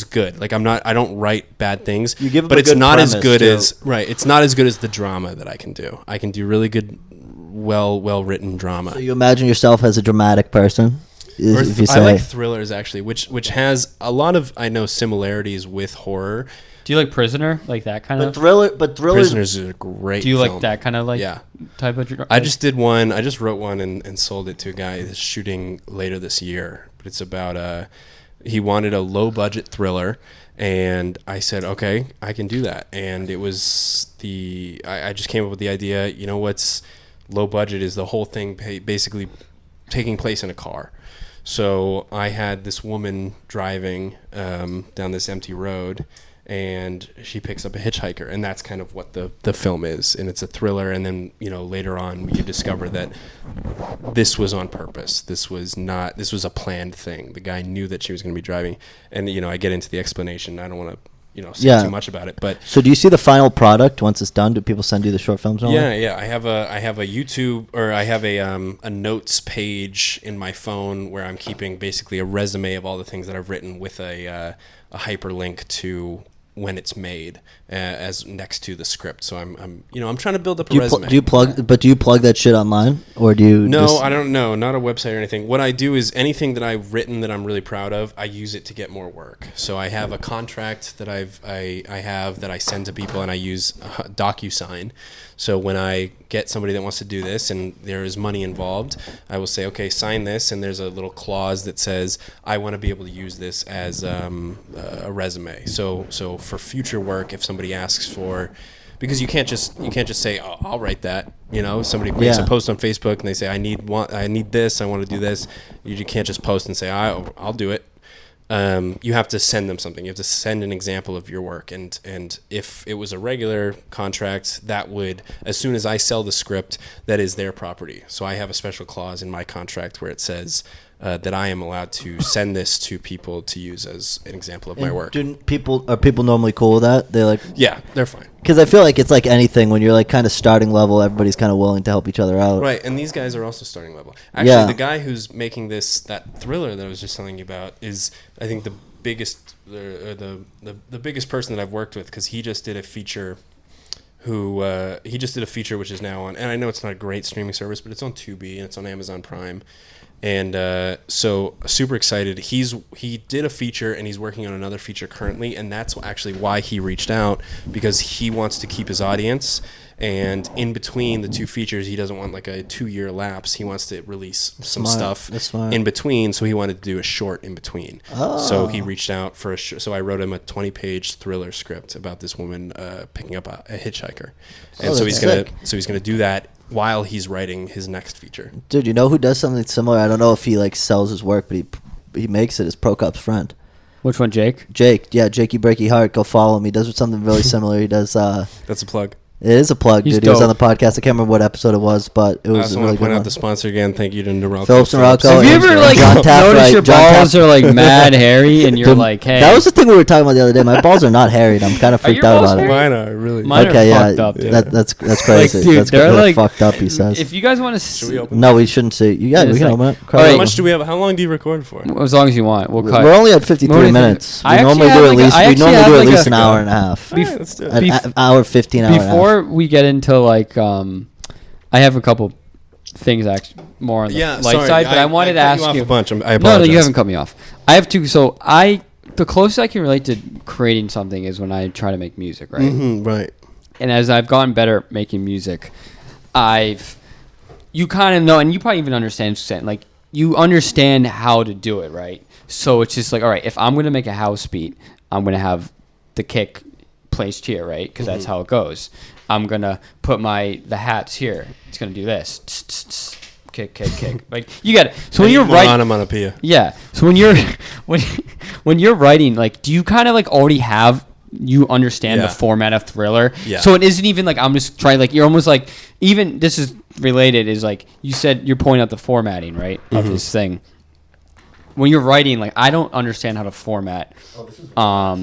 good. Like, I don't write bad things. You give them but a it's good not as premise, good too. as it's not as good as the drama that I can do. I can do really good, well written drama. So you imagine yourself as a dramatic person, if you say. I like thrillers actually, which has a lot of similarities with horror. Do you like Prisoner, like that kind of? Thrillers. Prisoners is a great. Do you film. like that kind of type of? I just did one. I just wrote one and sold it to a guy that's shooting later this year. But it's about he wanted a low budget thriller, and I said, okay, I can do that. And it was I just came up with the idea. You know what's low budget is the whole thing basically taking place in a car. So I had this woman driving down this empty road, and she picks up a hitchhiker, and that's kind of what the film is. And it's a thriller, and then, you know, later on you discover that this was on purpose. This was a planned thing. The guy knew that she was going to be driving, and, you know, I get into the explanation. I don't want to, you know, say too much about it, but so do you see the final product once it's done? Do people send you the short films? Yeah. I have a YouTube, or I have a notes page in my phone where I'm keeping basically a resume of all the things that I've written with a hyperlink to when it's made as next to the script. So I'm trying to build up a resume. Do you plug that shit online, or do you? No, I don't know. Not a website or anything. What I do is anything that I've written that I'm really proud of, I use it to get more work. So I have a contract that I have that I send to people, and I use DocuSign. So when I get somebody that wants to do this and there is money involved, I will say, okay, sign this, and there's a little clause that says I want to be able to use this as a resume. So for future work, if somebody asks for because you can't just say, oh, I'll write that. You know, somebody makes a post on Facebook and they say, I need this, I want to do this. You can't just post and say, I'll do it. You have to send them something. You have to send an example of your work. And if it was a regular contract, that would, as soon as I sell the script, that is their property. So I have a special clause in my contract where it says that I am allowed to send this to people to use as an example of my work. Are people normally cool with that? They're like, yeah, they're fine. Because I feel like it's like anything when you're like kind of starting level, everybody's kind of willing to help each other out. Right, and these guys are also starting level. Actually, the guy who's making that thriller that I was just telling you about is, I think, the biggest the biggest person that I've worked with, because he just did a feature. He just did a feature which is now on, and I know it's not a great streaming service, but it's on Tubi and it's on Amazon Prime. And so super excited. He did a feature and he's working on another feature currently, and that's actually why he reached out, because he wants to keep his audience, and in between the two features he doesn't want like a 2-year lapse. He wants to release some stuff in between, so he wanted to do a short in between. So he reached out for so I wrote him a 20-page thriller script about this woman picking up a hitchhiker, and so he's gonna do that while he's writing his next feature. Dude, you know who does something similar? I don't know if he like sells his work, but he makes it. Is Prokop's friend. Which one, Jake? Jakey Breaky Heart. Go follow him. He does something really similar. He does. That's a plug. It is a plug, He's dude. dope. He was on the podcast. I can't remember what episode it was, but it was I also a want really to point good out one. the sponsor again. Thank you to Norelco. Phillips and Rocco. Have you ever like John Taft, noticed right? your John balls Taft. are like mad hairy, and you're Dude, like, hey, that was the thing we were talking about the other day. My balls are not hairy, and I'm kind of freaked your out balls about it. hairy? Mine are really. Mine Okay, are yeah, fucked up, dude. that's crazy. Like, dude, that's they're like fucked up. He says. If you guys want Should we to, open? No, we shouldn't see. Yeah, we It's can like- open it. All right. How much do we have? How long do you record for? as long as you want, we'll cut. We're only at 53 We're- minutes. We I normally actually do have at like a- least. I We actually normally have do at like least a- an hour and a half. All right, let's do it. An hour 15 hour and a half. Before we get into like, I have a couple things actually more on the light side, but I wanted to ask you. a bunch. I No, apologize. you haven't cut me off. I have two. So the closest I can relate to creating something is when I try to make music, right? Right. And as I've gotten better at making music, you kind of know, and you probably even understand, like you understand how to do it, right? So it's just like, all right, if I'm gonna make a house beat, I'm gonna have the kick placed here, right? Because that's how it goes. I'm gonna put the hats here. It's gonna do this. Kick. Like you get it. So when you're writing, onomatopoeia. yeah. So when you're when you're writing, like, do you kind of like already you understand the format of Thriller? Yeah. So it isn't even like I'm just trying. Like you're almost like, even this is related. Is like you said, you're pointing out the formatting, right, of this thing. When you're writing, like I don't understand how to format. I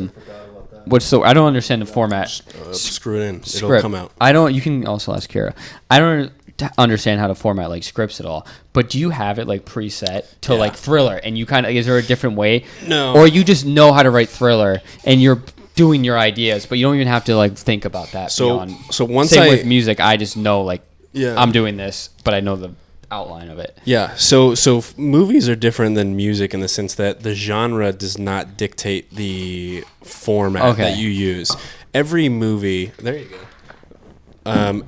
don't understand the format. Screw it in. It'll Script. come out. You can also ask Kara. I don't understand how to format like scripts at all. But do you have it like preset to like Thriller, and you kind of, is there a different way? No. Or you just know how to write Thriller and you're doing your ideas, but you don't even have to like think about that. So once same with music, I just know like Yeah. I'm doing this, but I know the outline of it. Yeah. So movies are different than music in the sense that the genre does not dictate the format that you use. Every movie. There you go.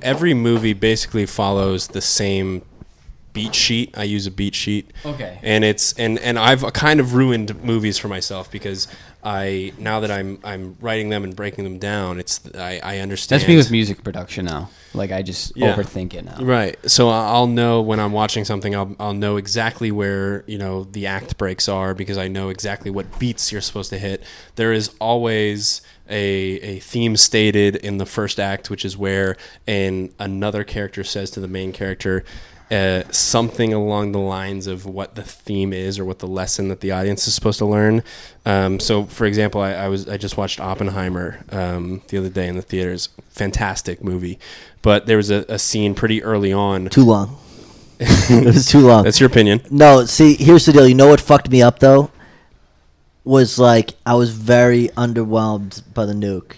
Every movie basically follows the same beat sheet. I use a beat sheet. Okay. And and I've kind of ruined movies for myself because now that I'm writing them and breaking them down, I understand. That's me with music production now. Like I just overthink it now. Right. So I'll know when I'm watching something, I'll know exactly where, the act breaks are because I know exactly what beats you're supposed to hit. There is always a theme stated in the first act, which is where another character says to the main character something along the lines of what the theme is or what the lesson that the audience is supposed to learn. So, for example, I just watched Oppenheimer the other day in the theaters. Fantastic movie, but there was a scene pretty early on. Too long. It was too long. That's your opinion. No, see, here's the deal. You know what fucked me up though? Was like I was very underwhelmed by the nuke.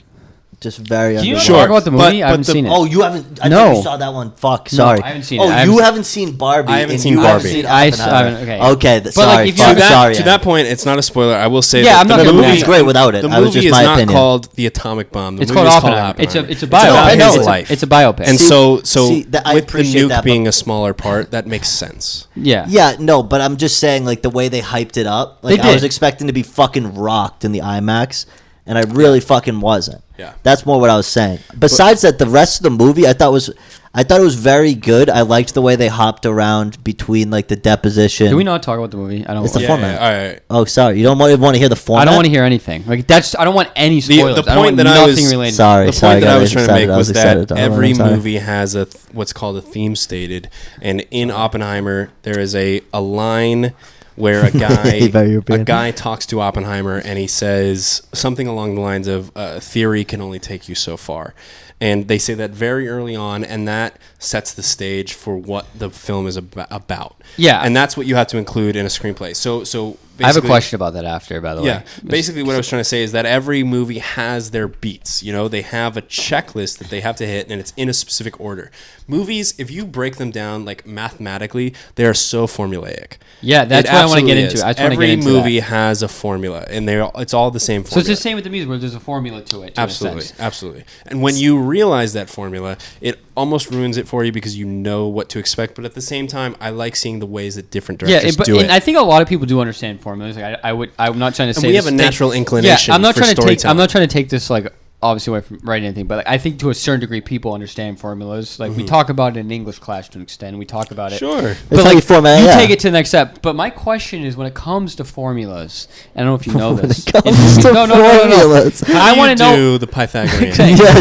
Just very Can you underwhelmed. talk about the movie? I haven't the- seen it. Oh, you haven't? I No. thought you saw that one. Fuck, sorry. I haven't seen Oh, it. I you haven't- haven't seen Barbie. I haven't and seen you Barbie. seen I Oppenheimer. haven't- okay. Okay, But, sorry. like, if you- fuck, To that- sorry. To that point, it's not a spoiler. I will say Yeah, that I'm not the gonna movie, movie- It's great without it. the I was movie just is my not opinion. called The Atomic Bomb. The It's movie called is called Oppenheimer. It's Oppenheimer. a about biopic. his life. It's a biopic. And See- so see, that- I with the appreciate nuke that, but- being a smaller part, that makes sense. yeah. Yeah, no, but I'm just saying, like, the way they hyped it up. Like, They I was did. expecting to be fucking rocked in the IMAX, and I really fucking wasn't. Yeah. That's more what I was saying. Besides that, the rest of the movie I thought it was very good. I liked the way they hopped around between like the deposition. Can we not talk about the movie? I don't. It's the format. All right. Oh, sorry. You don't want to hear the format? I don't want to hear anything. Like I don't want any spoilers. The I don't point want that I was nothing related. sorry. The point that I was trying to make was excited. that every movie has what's called a theme stated, and in Oppenheimer there is a line where a guy talks to Oppenheimer and he says something along the lines of theory can only take you so far. And they say that very early on, and that sets the stage for what the film is about. Yeah. And that's what you have to include in a screenplay. So I have a question about that after, by the way. Yeah. Basically, what I was trying to say is that every movie has their beats. You know, they have a checklist that they have to hit, and it's in a specific order. Movies, if you break them down like mathematically, they are so formulaic. Yeah, that's what I want to get into. Every movie has a formula, and it's all the same formula. So it's the same with the music, where there's a formula to it. Absolutely. And when you realize that formula, it almost ruins it for you because you know what to expect. But at the same time, I like seeing the ways that different directors do it. And I think a lot of people do understand formulas. Like I'm not trying to say we have a natural inclination. Yeah, I'm not for trying to storytelling. I'm not trying to take this like obviously away from writing anything, but like, I think to a certain degree people understand formulas. Like we talk about it in English class to an extent. We talk about it. Sure. But like you take it to the next step. But my question is, when it comes to formulas, I don't know if you know this. Formulas. I want to know the Pythagorean. Yeah,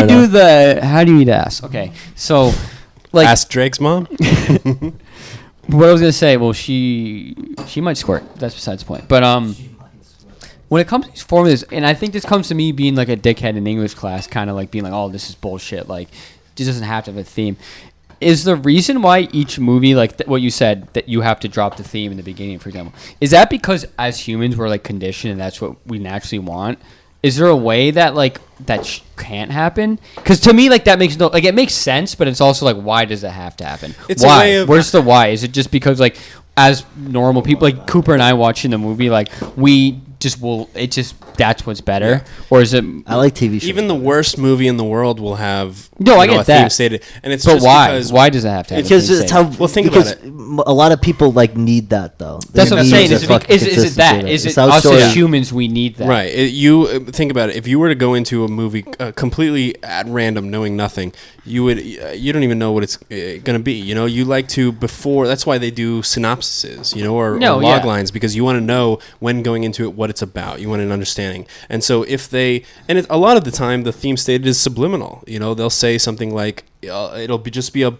dude, how do you eat ass? Okay, so like Ask Drake's mom. what I was gonna say, well, she might squirt. That's besides the point. But when it comes to these formulas, and I think this comes to me being like a dickhead in English class, kind of like being like, oh, this is bullshit. Like, it doesn't have to have a theme. Is the reason why each movie, like what you said, that you have to drop the theme in the beginning, for example, is that because as humans we're like conditioned and that's what we naturally want? Is there a way that like that can't happen? Because to me, like that makes it makes sense, but it's also like, why does it have to happen? It's why? a way of, Where's the why? Is it just because like as normal people, like Cooper and I watching the movie, like we just will, it just, that's what's better? Yeah. Or is it? I like TV shows. Even the worst movie in the world will have I get a that. theme stated, and it's but just why? Because why does it have to have? Because it's how. Well, think because about it. A lot of people like need that though. That's what I'm saying. Is it that? Is it us as humans? We need that. Right. You think about it. If you were to go into a movie completely at random, knowing nothing, you don't even know what it's going to be. You know, you like to before. That's why they do synopsises. You know, or log lines, because you want to know when going into it what it's about. You want an understanding. And so a lot of the time the theme stated is subliminal. You know, they'll say something like, it'll just be a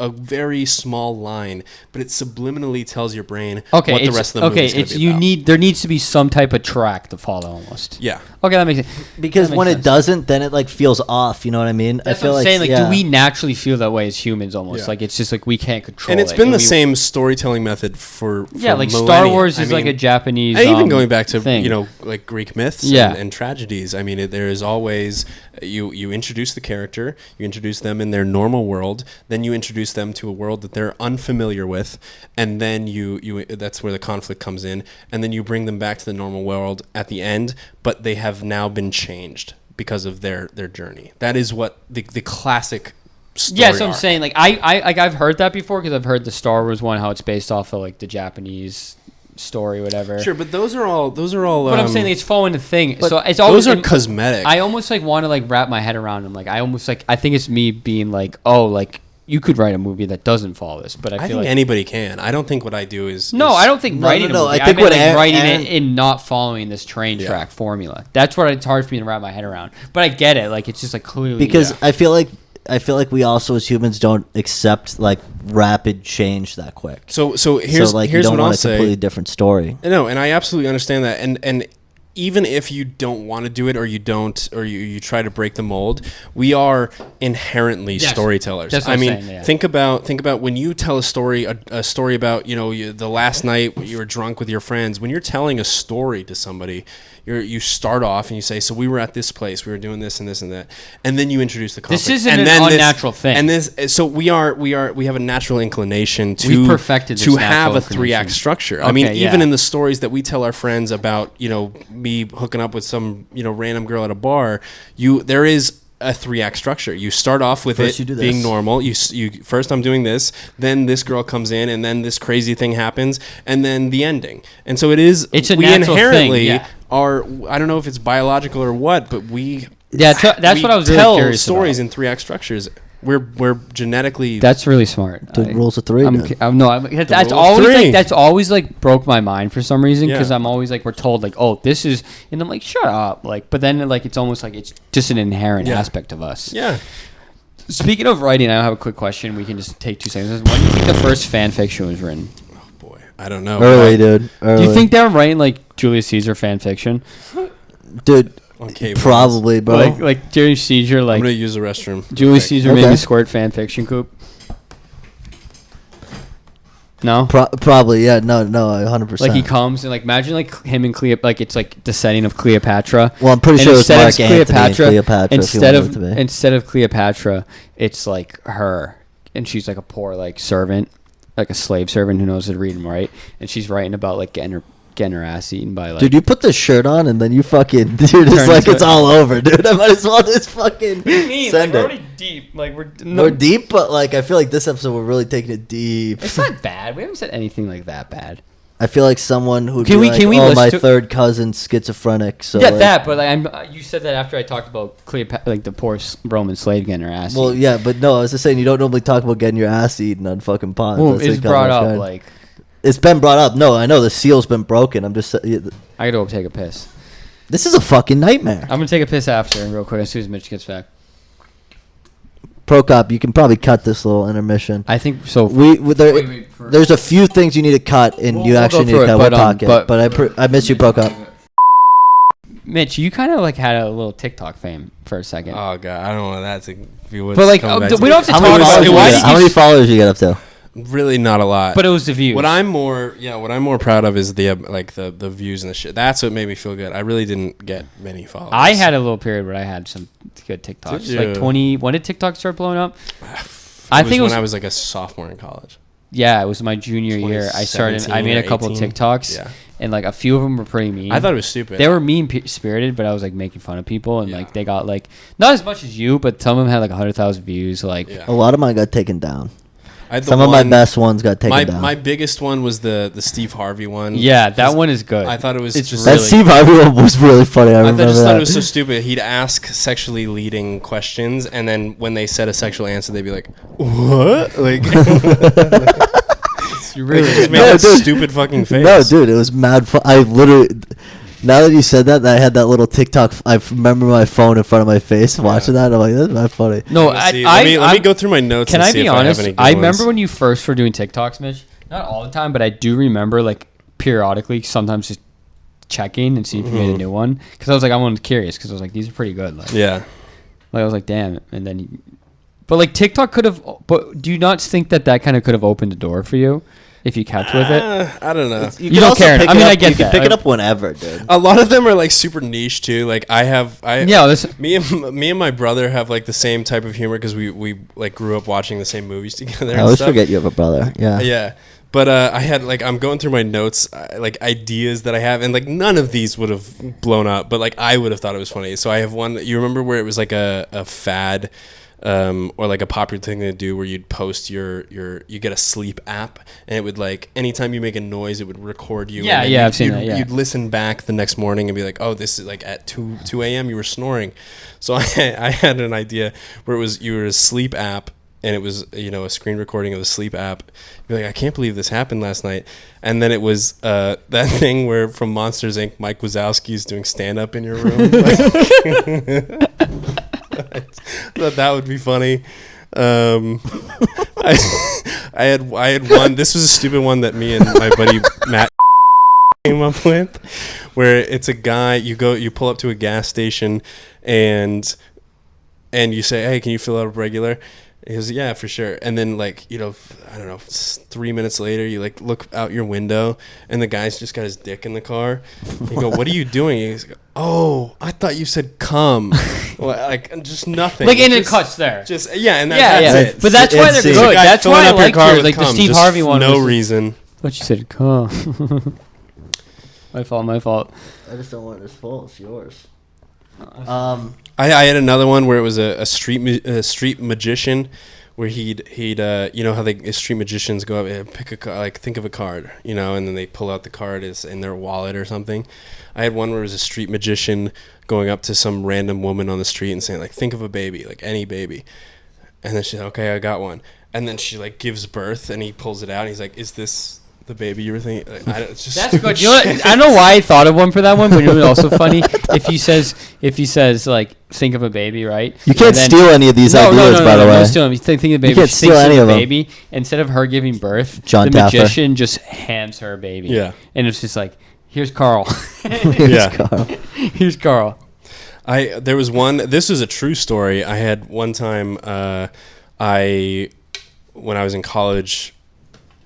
very small line, but it subliminally tells your brain what the rest of the movie is going to be about. There needs to be some type of track to follow almost. Yeah. Okay, that makes sense. Because when it doesn't, then it like feels off. You know what I mean? That's I feel what I'm like saying. Like, do we naturally feel that way as humans almost? Yeah. Like, it's just like we can't control it. And it's been the same storytelling method for like millennia. Star Wars is like a Japanese and even going back to thing. Like Greek myths and tragedies. I mean, there is always you introduce the character, you introduce them in their normal world, then you introduce them to a world that they're unfamiliar with, and then you that's where the conflict comes in, and then you bring them back to the normal world at the end, but they have now been changed because of their journey. That is what the classic story Yeah, so I'm saying, like I've heard that before, because I've heard the Star Wars one, how it's based off of like the Japanese story, whatever. Sure, but those are all. But I'm saying it's following the thing. So it's always those are cosmetic. I almost like want to like wrap my head around them. Like I almost like, I think it's me being like, oh, like you could write a movie that doesn't follow this, but I feel think like anybody can. I don't think what I do is. I don't think writing a movie. I think writing it and not following this train track formula. That's what it's hard for me to wrap my head around. But I get it. Like it's just like clearly because I feel like we also as humans don't accept like rapid change that quick. So here's like here's you don't what I'll want a completely different story. No, and I absolutely understand that. And even if you don't want to do it, or you don't, or you try to break the mold, we are inherently storytellers. That's what I mean, I'm saying, yeah. think about when you tell a story about the last night you were drunk with your friends. When you're telling a story to somebody, you start off and you say, so we were at this place, we were doing this and this and that, and then you introduce the conflict. This isn't an unnatural thing. And so we have a natural inclination to We've perfected this have a natural 3-act structure. I mean, even in the stories that we tell our friends about, me hooking up with some random girl at a bar, there is a 3-act structure. You start off with first it being normal. You first I'm doing this, then this girl comes in, and then this crazy thing happens, and then the ending. And so it's a natural thing, are, I don't know if it's biological or what, but we that's what I was really tell curious stories about. in 3 act structures. We're genetically. That's really smart. The rules of 3. That's rule of always 3. like that's always like broke my mind for some reason because Yeah. I'm always like we're told like oh this is and I'm like shut up like but then like it's almost like it's just an inherent aspect of us. Yeah. Speaking of writing, I have a quick question. We can just take 2 seconds. When do you think the first fan fiction was written? Oh boy, I don't know. Early, dude. Early. Do you think they were writing like Julius Caesar fan fiction? dude? On cable. Probably, bro. Like Julius Caesar, I'm like gonna use the restroom. Julius Caesar Okay. made me squirt fan fiction, Coop. No. Probably, yeah. No, 100%. Like he comes and like imagine like him and Cleopatra, like it's like the setting of Cleopatra. Well, I'm pretty And sure it was instead of Mark Antony and Cleopatra. instead of Cleopatra, it's like her, and she's like a poor like servant, like a slave servant who knows how to read and write, and she's writing about like getting her ass eaten by like. Dude, you put this shirt on and then you fucking, dude, it's Turn like into it's it. all over, dude. I might as well just fucking send it. deep. Like We're deep, but like I feel like this episode we're really taking it deep. It's not bad. We haven't said anything like that bad. I feel like someone who'd Can be we- like, can we oh, listen my to- third cousin's schizophrenic. So Yeah, like, that. But like, you said that after I talked about Cleopatra, like the poor Roman slave getting her ass. Well, eaten. yeah, but no, I was just saying you don't normally talk about getting your ass eaten on fucking pods. Well, That's it's like brought how much up kind- like It's been brought up. No, I know the seal's been broken. I'm just. I gotta go take a piss. This is a fucking nightmare. I'm gonna take a piss after, real quick, as soon as Mitch gets back. Procop, you can probably cut this little intermission. I think so. There's a few things you need to cut, and you We'll actually go need to through it, cut. We'll but, talk it. But I miss you, Procop. Mitch, you kind of like had a little TikTok fame for a second. Oh god, I don't want that to be what's But, like, coming back we to don't have to How talk many, about followers it. you Why get- did how you many followers you get up to? Really not a lot. But it was the views. What I'm more proud of is the like the views and the shit. That's what made me feel good. I really didn't get many followers. I had a little period where I had some good TikToks. Did you? Like 20. When did TikTok start blowing up? I think it was when I was like a sophomore in college. Yeah, it was my junior year. I started. I made a couple 18. TikToks. Yeah. And like a few of them were pretty mean. I thought it was stupid. They were mean spirited, but I was like making fun of people, and Yeah. like they got like not as much as you, but some of them had like 100,000 views. Like Yeah. A lot of mine got taken down. I had the Some of my one- best ones got taken down. My biggest one was the Steve Harvey one. yeah, that one is good. I thought it was It's just that really- Steve Harvey one was really funny. I remember just that. thought it was so stupid. He'd ask sexually leading questions, and then when they said a sexual answer, they'd be like, "What?" Like, You really like, just made No, that dude. stupid fucking face. No, dude, it was mad fun. I literally, now that you said that, I had that little TikTok. I remember my phone in front of my face watching that. I'm like, that's not funny. No, Let's see. Let me go through my notes. Can and I see be if honest? I, have any good I remember ones. when you first were doing TikToks, Mitch. Not all the time, but I do remember like periodically, sometimes just checking and see if you made a new one. Because I was like, I'm curious because I was like, these are pretty good. Like, Yeah. like I was like, damn. And then, but like TikTok could have. But do you not think that kind of could have opened the door for you if you kept with it? I don't know. You, You can don't also care. pick I it mean, up- I get you can that. pick it up whenever, dude. A lot of them are like super niche too. Like Yeah, this. me and my brother have like the same type of humor because we like grew up watching the same movies together. I and always stuff. forget you have a brother. Yeah. Yeah. But I had like I'm going through my notes like ideas that I have, and like none of these would have blown up, but like I would have thought it was funny. So I have one. You remember where it was like a fad, or like a popular thing to do where you'd post you get a sleep app, and it would like anytime you make a noise, it would record you. Yeah, and then yeah, you'd- I've seen you'd- that, yeah. You'd listen back the next morning and be like, oh, this is like at 2 a.m. you were snoring. So I had an idea where you were a sleep app. And it was, a screen recording of the sleep app. You're like, I can't believe this happened last night. And then it was that thing where from Monsters Inc., Mike Wazowski's doing stand up in your room. I thought that would be funny. I had one. This was a stupid one that me and my buddy Matt came up with, where it's a guy. You pull up to a gas station, and you say, "Hey, can you fill out a regular?" He goes, yeah, for sure. And then like, I don't know, 3 minutes later, you like look out your window and the guy's just got his dick in the car. You go, what are you doing? He's like, oh, I thought you said come. Like just nothing. Like, and it Just- cuts there. Just, yeah, and Yeah, that's yeah. it. But that's why It's- they're it's good. a guy That's filling why I up your like car yours. with Like the cum, Steve just Harvey one. no was- reason. What you said, come. My fault. I just don't want this full. It's yours. I had another one where it was a street magician where he'd you know how they street magicians go up and pick a like think of a card, you know, and then they pull out the card is in their wallet or something. I had one where it was a street magician going up to some random woman on the street and saying like, think of a baby, like any baby, and then she's like, okay, I got one, and then she like gives birth and he pulls it out and he's like, is this the baby you were thinking? Like, it's just That's good. You know what? I don't know why I thought of one for that one, but you know what's also funny? If he says like, think of a baby, right? You can't steal any of these ideas, by the way. No, steal them. You think of a baby. You can't steal any of them. Baby. Instead of her giving birth, John the Taffer. magician just hands her a baby. Yeah. And it's just like, here's Carl. yeah. Here's Carl. There was one. This is a true story. I had one time. When I was in college,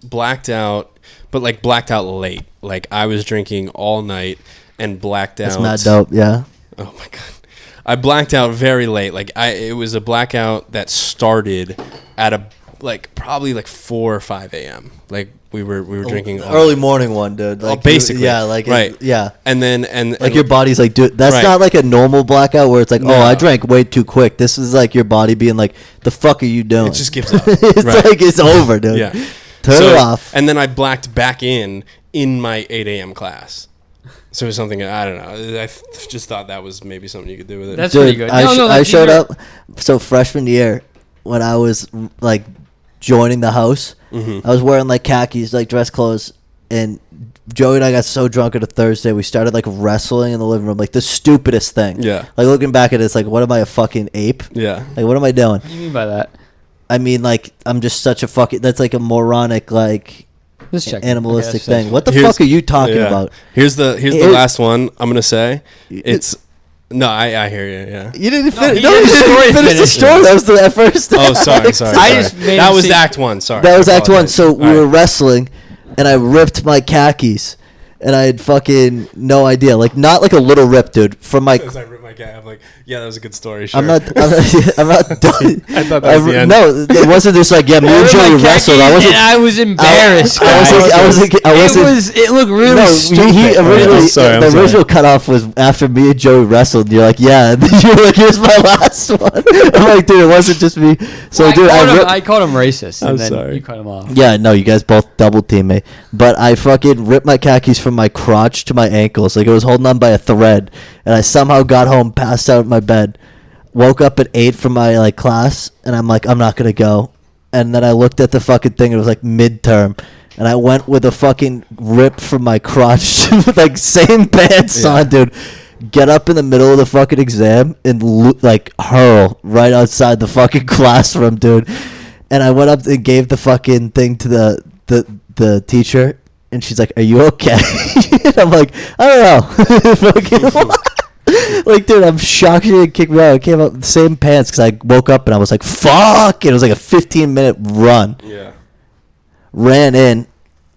blacked out, but like blacked out late. Like I was drinking all night and blacked out. That's mad dope. Yeah. Oh my god. I blacked out very late. Like it was a blackout that started at probably 4 or 5 a.m. Like we were drinking early morning one, dude. Like basically, yeah, like right, yeah. And then and your body's like, dude, that's right. not like a normal blackout where it's like, No. oh, I drank way too quick. This is like your body being like, the fuck are you doing? It just gives up. It's Right. like it's over, dude. Yeah. Turn it off. And then I blacked back in my 8 a.m. class. So it was something, I don't know. I just thought that was maybe something you could do with it. That's Dude, pretty good. I showed up. So freshman year, when I was like joining the house, I was wearing like khakis, like dress clothes, and Joey and I got so drunk on a Thursday, we started like wrestling in the living room, like the stupidest thing. Yeah. Like looking back at it, it's like, what am I, a fucking ape? Yeah. Like, what am I doing? What do you mean by that? I mean, like, I'm just such a fucking. That's like a moronic, like, Just check. animalistic Okay, thing. What the Here's- fuck are you talking yeah. about? Here's the It- last one I'm gonna say. It's no, I hear you. Yeah. You didn't No, finish. he No, did you the didn't story finish the finish. story. That was the at first. Oh, sorry. I just made that him was see- Act 1. Sorry. That was I Act 1. apologize. So we All were right. wrestling, and I ripped my khakis, and I had fucking no idea. Like, not like a little rip, dude. From my. As I ripped my cat, I'm like, yeah, that was a good story. Sure. I'm not done. I thought that was the end. No, it wasn't just like, yeah, me and I Joey ripped my wrestled. khakis I wasn't. and I was embarrassed. I wasn't. It looked really No, stupid. he originally, sorry, I'm the sorry. original cutoff was after me and Joey wrestled. And you're like, yeah. And then you're like, here's my last one. I'm like, dude, it wasn't just me. So, Well, dude, I called him racist, I'm and then sorry. you cut him off. yeah, no, you guys both double team me. But I fucking ripped my khakis from my crotch to my ankles. Like, it was holding on by a thread. And I somehow got home, passed out in my bed. Woke up at 8 from my like class, and I'm like, I'm not gonna go. And then I looked at the fucking thing. It was like midterm, and I went with a fucking rip from my crotch, like same pants Yeah. on, dude. Get up in the middle of the fucking exam and like hurl right outside the fucking classroom, dude. And I went up and gave the fucking thing to the teacher, and she's like, "Are you okay?" And I'm like, "I don't know." Fucking. Like, dude, I'm shocked she didn't kick me out. I came up in the same pants because I woke up and I was like, fuck. And it was like a 15-minute run. Yeah. Ran in,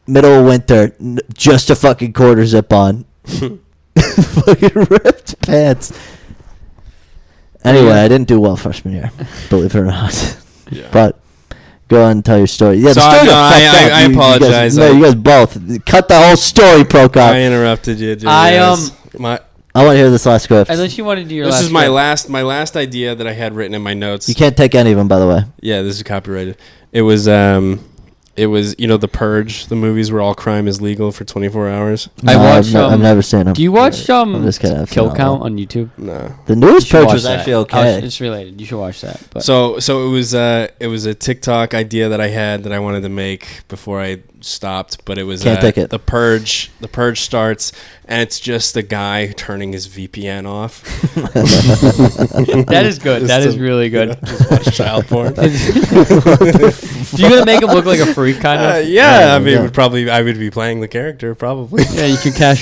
middle of winter, just a fucking quarter zip on. Fucking ripped pants. Anyway, I didn't do well freshman year, believe it or not. Yeah. But go on and tell your story. Yeah, the Sorry, story no, got fucked up. I You guys, apologize. no, you guys both. Cut the whole story, Prokop. I interrupted you. Dude. I, Yes. I want to hear this last script. Unless you wanted to do your This last is my script. last idea that I had written in my notes. You can't take any of them, by the way. Yeah, this is copyrighted. It was The Purge. The movies where all crime is legal for 24 hours. I watched, I've never seen them. Do you watch I'm just kidding, I've seen Kill all Count of on YouTube? No. The newest You should Purge watch was that. actually Oh, okay. it's related. You should watch that. But So it was a TikTok idea that I had that I wanted to make before I stopped, but it was Can't take it. The Purge starts and it's just a guy turning his VPN off. that is good. That is really good. Just watch child porn. Do you gonna make him look like a freak, kind of? Yeah, I mean, yeah. I would be playing the character probably. Yeah, you can cash.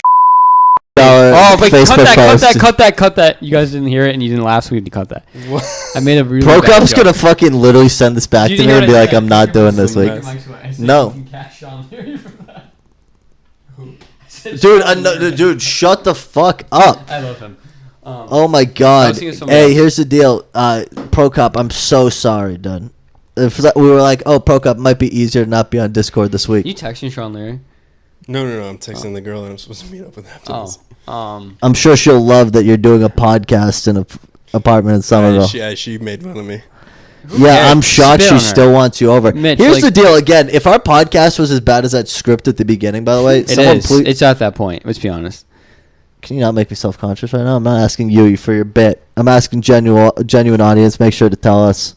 $1 Oh, but Facebook post. cut that. You guys didn't hear it and you didn't laugh, so we need to cut that. What? I made a really Prokop's bad joke. gonna fucking literally send this back You to me didn't and hear be what I like, said. I'm not doing this Your week. mic's No. Dude, shut the fuck up. I love him. Oh my I god. was thinking something Hey, else. here's the deal. Prokop, I'm so sorry, dude. If we were like, oh, Prokop might be easier to not be on Discord this week. You texting Sean Leary? No. I'm texting the girl that I'm supposed to meet up with after this. I'm sure she'll love that you're doing a podcast in an apartment in Somerville. She made fun of me. Yeah, I'm shocked Spit she on her. still wants you over. Mitch, Here's like- the deal. Again, if our podcast was as bad as that script at the beginning, by the way, It is. It's at that point. Let's be honest. can you not make me self-conscious right now? I'm not asking you for your bit. I'm asking genuine audience. Make sure to tell us.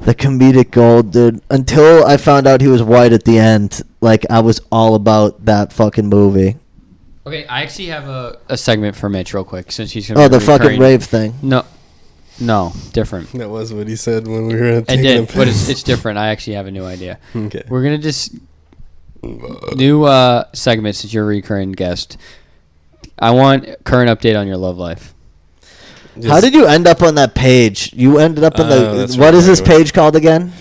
The comedic gold, dude. Until I found out he was white at the end, like, I was all about that fucking movie. Okay, I actually have a segment for Mitch real quick since he's gonna. Oh, be the fucking recurring- rave thing. No, different. That was what he said when we were I taking did, him. but it's different. I actually have a new idea. Okay. We're gonna just new segment since you're a recurring guest. I want current update on your love life. How did you end up on that page? You ended up on that's what right, is this right, right. page called again?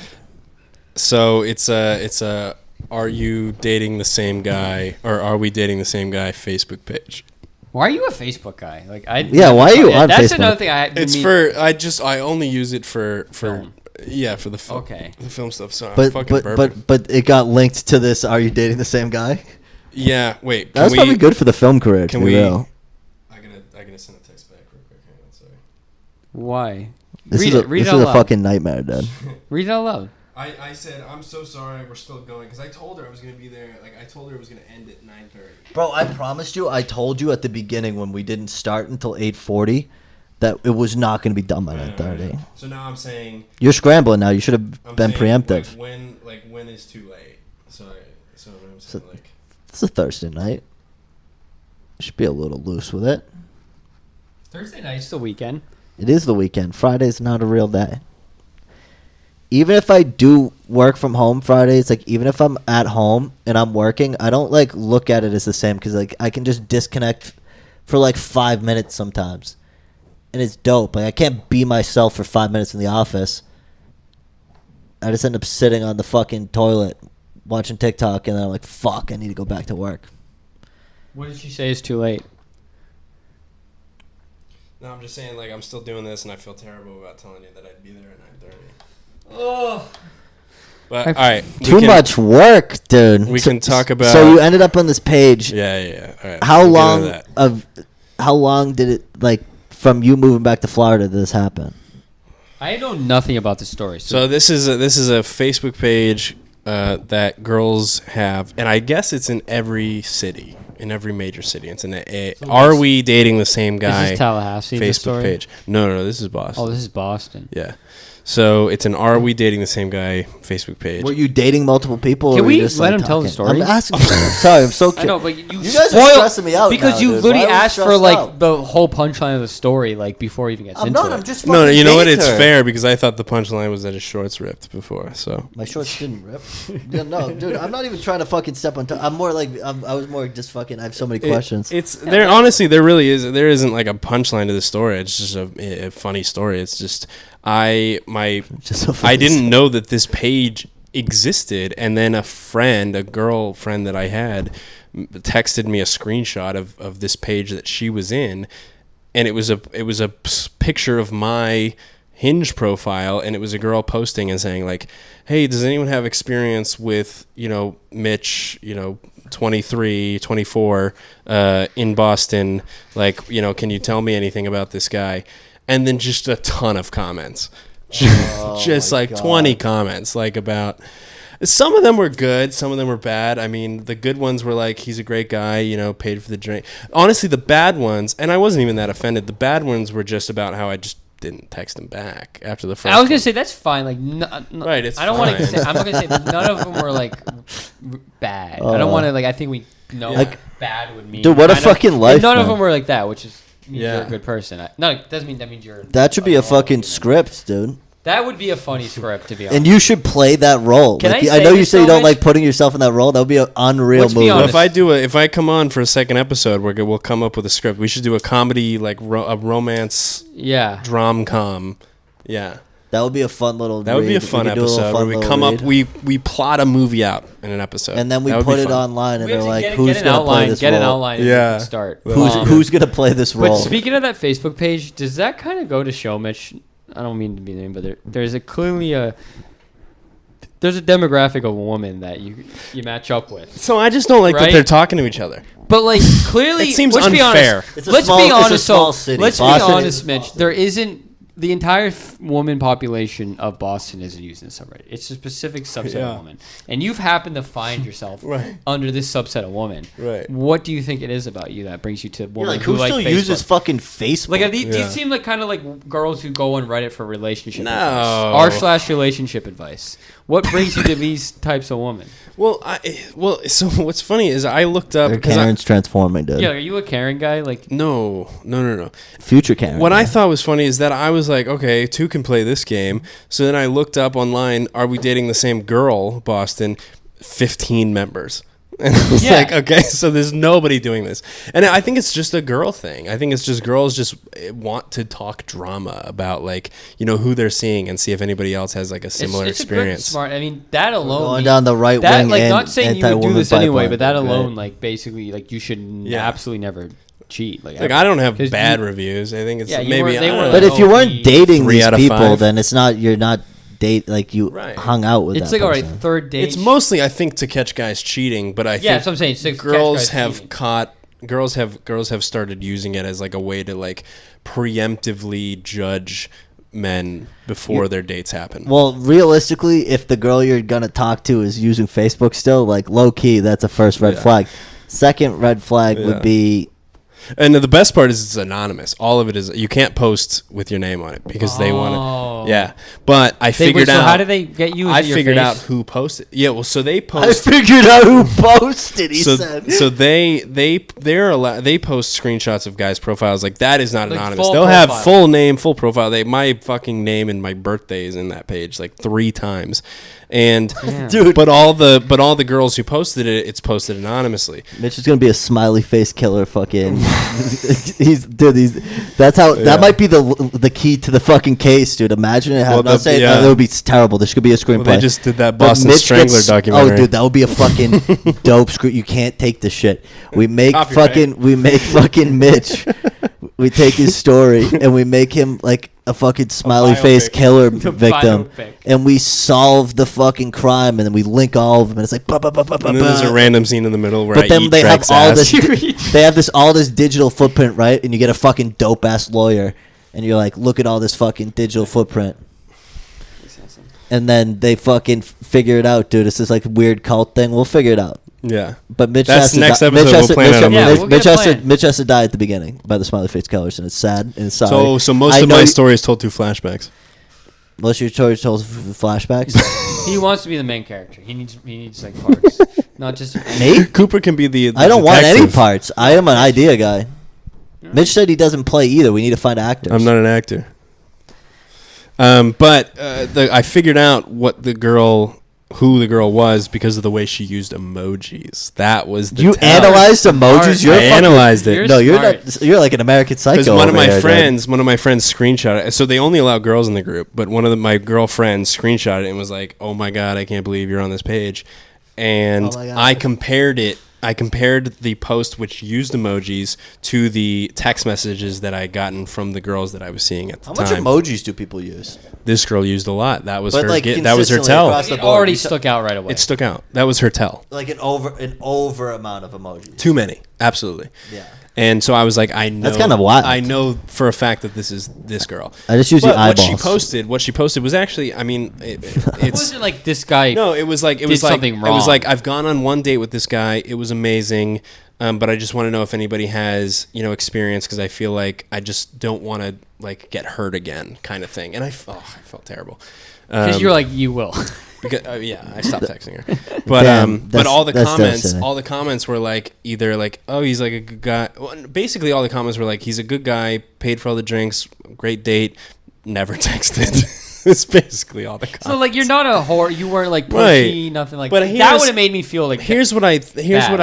So it's a are you dating the same guy or are we dating the same guy Facebook page. Why are you a Facebook guy? Like I. Yeah, why are you on That's Facebook? another thing. It's I only use it for Film. yeah, for the film. Okay. The film stuff. So I'm But fucking bourbon. but it got linked to this. Are you dating the same guy? Yeah, wait. That was probably good for the film career. Can to be we- real. I gotta send a text back real quick. Hang on, sorry. Why? This read is it. Read this it out is a loud. fucking nightmare, dude. Read it out loud. I said I'm so sorry. We're still going because I told her I was gonna be there. Like I told her it was gonna end at 9:30. Bro, I promised you. I told you at the beginning when we didn't start until 8:40 that it was not going to be done by 9:30. So now I'm saying You're scrambling now. You should have I'm been saying, preemptive. when is too late? So what I'm saying like It's a Thursday night. Should be a little loose with it. Thursday night's the weekend. It is the weekend. Friday's not a real day. Even if I do work from home Fridays, like even if I'm at home and I'm working, I don't like look at it as the same because like I can just disconnect for like 5 minutes sometimes, and it's dope. Like I can't be myself for 5 minutes in the office. I just end up sitting on the fucking toilet watching TikTok, and then I'm like, fuck, I need to go back to work. What did she say is too late? no, I'm just saying like I'm still doing this and I feel terrible about telling you that I'd be there at 9:30. Oh. But all right, Too much work, dude. we can talk about- So you ended up on this page. Yeah. All right. How we'll get long into that. how long did it like from you moving back to Florida did this happen? I know nothing about the story. So this is a Facebook page that girls have, and I guess it's in every city, in every major city. It's in Are we dating the same guy? Is this Tallahassee? the Facebook story? page. No, this is Boston. Oh, this is Boston. Yeah. So it's an Are We Dating the Same Guy Facebook page. Were you dating multiple people? Can or were we you just, let like, him tell the talking? story? I'm asking. Sorry, I'm so I curious. know, but you guys are spoiled- stressing me out because now, you dude. literally Why are we asked for stressed like out? the whole punchline of the story, like before he even gets I'm into not. it. I'm just. No, fucking you know what? dating It's her. fair because I thought the punchline was that his shorts ripped before. So My shorts didn't rip. Yeah, no, dude. I'm not even trying to fucking step on. I'm more like. I was more just fucking. I have so many questions. It's there. Honestly, there really is. There isn't like a punchline to the story. It's just a funny story. It's just I Just so funny. didn't know that this page existed, and then a girlfriend that I had, texted me a screenshot of this page that she was in, and it was a picture of my Hinge profile, and it was a girl posting and saying like, "Hey, does anyone have experience with Mitch, 23, 24, in Boston? Like, can you tell me anything about this guy?" And then just a ton of comments. Just my like God. 20 comments, like about. Some of them were good, some of them were bad. I mean, the good ones were like, he's a great guy, paid for the drink. Honestly, the bad ones, and I wasn't even that offended. The bad ones were just about how I just didn't text him back after the first. I was gonna one. say that's fine. Like, Right, it's I don't want to. fine. I'm not gonna say none of them were like bad. I don't want to like. I think we know Yeah. what bad would mean. Dude, what a kind of. fucking And life, none of man. them were like that, which is means Yeah. you're a good person. No, it doesn't mean that means you're. That should be a normal fucking human. script, dude. That would be a funny script, to be honest. And you should play that role. Can Like, I I know say you this say you so don't much? like putting yourself in that role. That would be an unreal Let's be movie. honest. If I come on for a second episode, we'll come up with a script. We should do a comedy, like a romance Yeah. drom-com. Yeah. That would be a fun little. That would be read. a fun We could do little episode where fun we little come read. up, we plot a movie out in an episode. and then we That would be put it fun. online, and We have they're to like, get "Who's an gonna outline? play this Get an role? outline. And Yeah. we can start. Who's gonna play this But role?" speaking of that Facebook page, does that kind of go to show, Mitch? I don't mean to be mean, but there's there's a demographic of a woman that you match up with. So I just don't like that Right? they're talking to each other. But like clearly, It seems let's be unfair. honest. It's a Let's small- be it's a honest. small So city. let's be Boston is a honest, small Mitch. city. There isn't the entire woman population of Boston isn't using this subreddit. It's a specific subset of women. And you've happened to find yourself under this subset of women. Right. What do you think it is about you that brings you to women Like, who who still like uses fucking Facebook? Like, these seem like kind of like girls who go on Reddit for relationship No. r/relationship advice. What brings you to these types of women? Well, so what's funny is I looked up. Karen's transforming, dude. Yeah, are you a Karen guy? Like, No. Future Karen. What I thought was funny is that I was like, okay, two can play this game. So then I looked up online, are we dating the same girl, Boston? 15 members. And I was like, okay, so there's nobody doing this. And I think it's just a girl thing. I think it's just girls just want to talk drama about, like, you know, who they're seeing and see if anybody else has like a similar experience. Smart. I mean, that alone. Going down the right wing. Like, not saying you would do this anyway, but that alone, right. like, basically, like, you should absolutely never cheat. Like I don't have bad reviews. I think it's maybe. But if you weren't dating these people, 5. then you're not date like you hung out with. It's that like person. all right, third date. It's mostly, I think, to catch guys cheating. But I think that's what I'm saying. It's girls have caught. Girls have started using it as like a way to like preemptively judge men before their dates happen. Well, realistically, if the girl you're gonna talk to is using Facebook still, like low key, that's a first red flag. Second red flag would be. And the best part is it's anonymous. All of it is, you can't post with your name on it because they want to. Yeah, but I figured out. So how did they get you? I figured out who posted. Yeah, well, so they post. I figured out who posted. He said. So they post screenshots of guys' profiles. Like, that is not like anonymous. They'll have full name, full profile. My fucking name and my birthday is in that page like 3 times. And dude, but all the girls who posted it, it's posted anonymously. Mitch is gonna be a smiley face killer. Fucking, that's how that might be the key to the fucking case, dude. Imagine it. I'm not saying that would be terrible. This could be a screenplay. Well, they just did that Boston Strangler documentary. Oh, dude, that would be a fucking dope script. You can't take the shit. We make fucking Mitch. We take his story and we make him like a fucking smiley face killer victim, and we solve the fucking crime, and then we link all of them, and it's like and then there's a random scene in the middle where they have all this they have all this digital footprint, right? And you get a fucking dope ass lawyer, and you're like, look at all this fucking digital footprint, and then they fucking figure it out, dude. It's this like weird cult thing. We'll figure it out. Yeah, but Mitch that's has next to episode. We'll plan out a movie. Mitch has to die at the beginning by the smiley face killers, and it's sad and sorry. So most of my story is told through flashbacks. Most of your story is told through flashbacks. He wants to be the main character. He needs like parts, not just me. Cooper can be the. I don't want any parts. I am an idea guy. Mitch said he doesn't play either. We need to find actors. I'm not an actor. But I figured out who the girl was because of the way she used emojis. That was the you tell. Analyzed emojis. I analyzed it. No, you're not. You're like an American Psycho. Because one of my friends screenshot it. So they only allow girls in the group, but one of my girlfriends screenshot it and was like, "Oh my god, I can't believe you're on this page." And I compared it. I compared the post which used emojis to the text messages that I had gotten from the girls that I was seeing at the time. How much emojis do people use? This girl used a lot. That was that was her tell. It already stuck out right away. It stuck out. That was her tell. Like an over amount of emojis. Too many. Absolutely. Yeah. And so I was like, I know. That's kind of wild. I know for a fact that this is this girl. I just use the eyeballs. What she posted was actually, I mean, it wasn't like this guy. No, it was like something wrong. It was like, I've gone on one date with this guy. It was amazing, but I just want to know if anybody has experience, because I feel like I just don't want to like get hurt again, kind of thing. And I felt terrible. Because you're like, you will. Because I stopped texting her. But all the comments were like either like, oh, he's like a good guy. Well, basically all the comments were like, he's a good guy, paid for all the drinks, great date, never texted. It's basically all the comments. So like, you're not a whore. You weren't like pushy, nothing like that. That would have made me feel like. Here's what I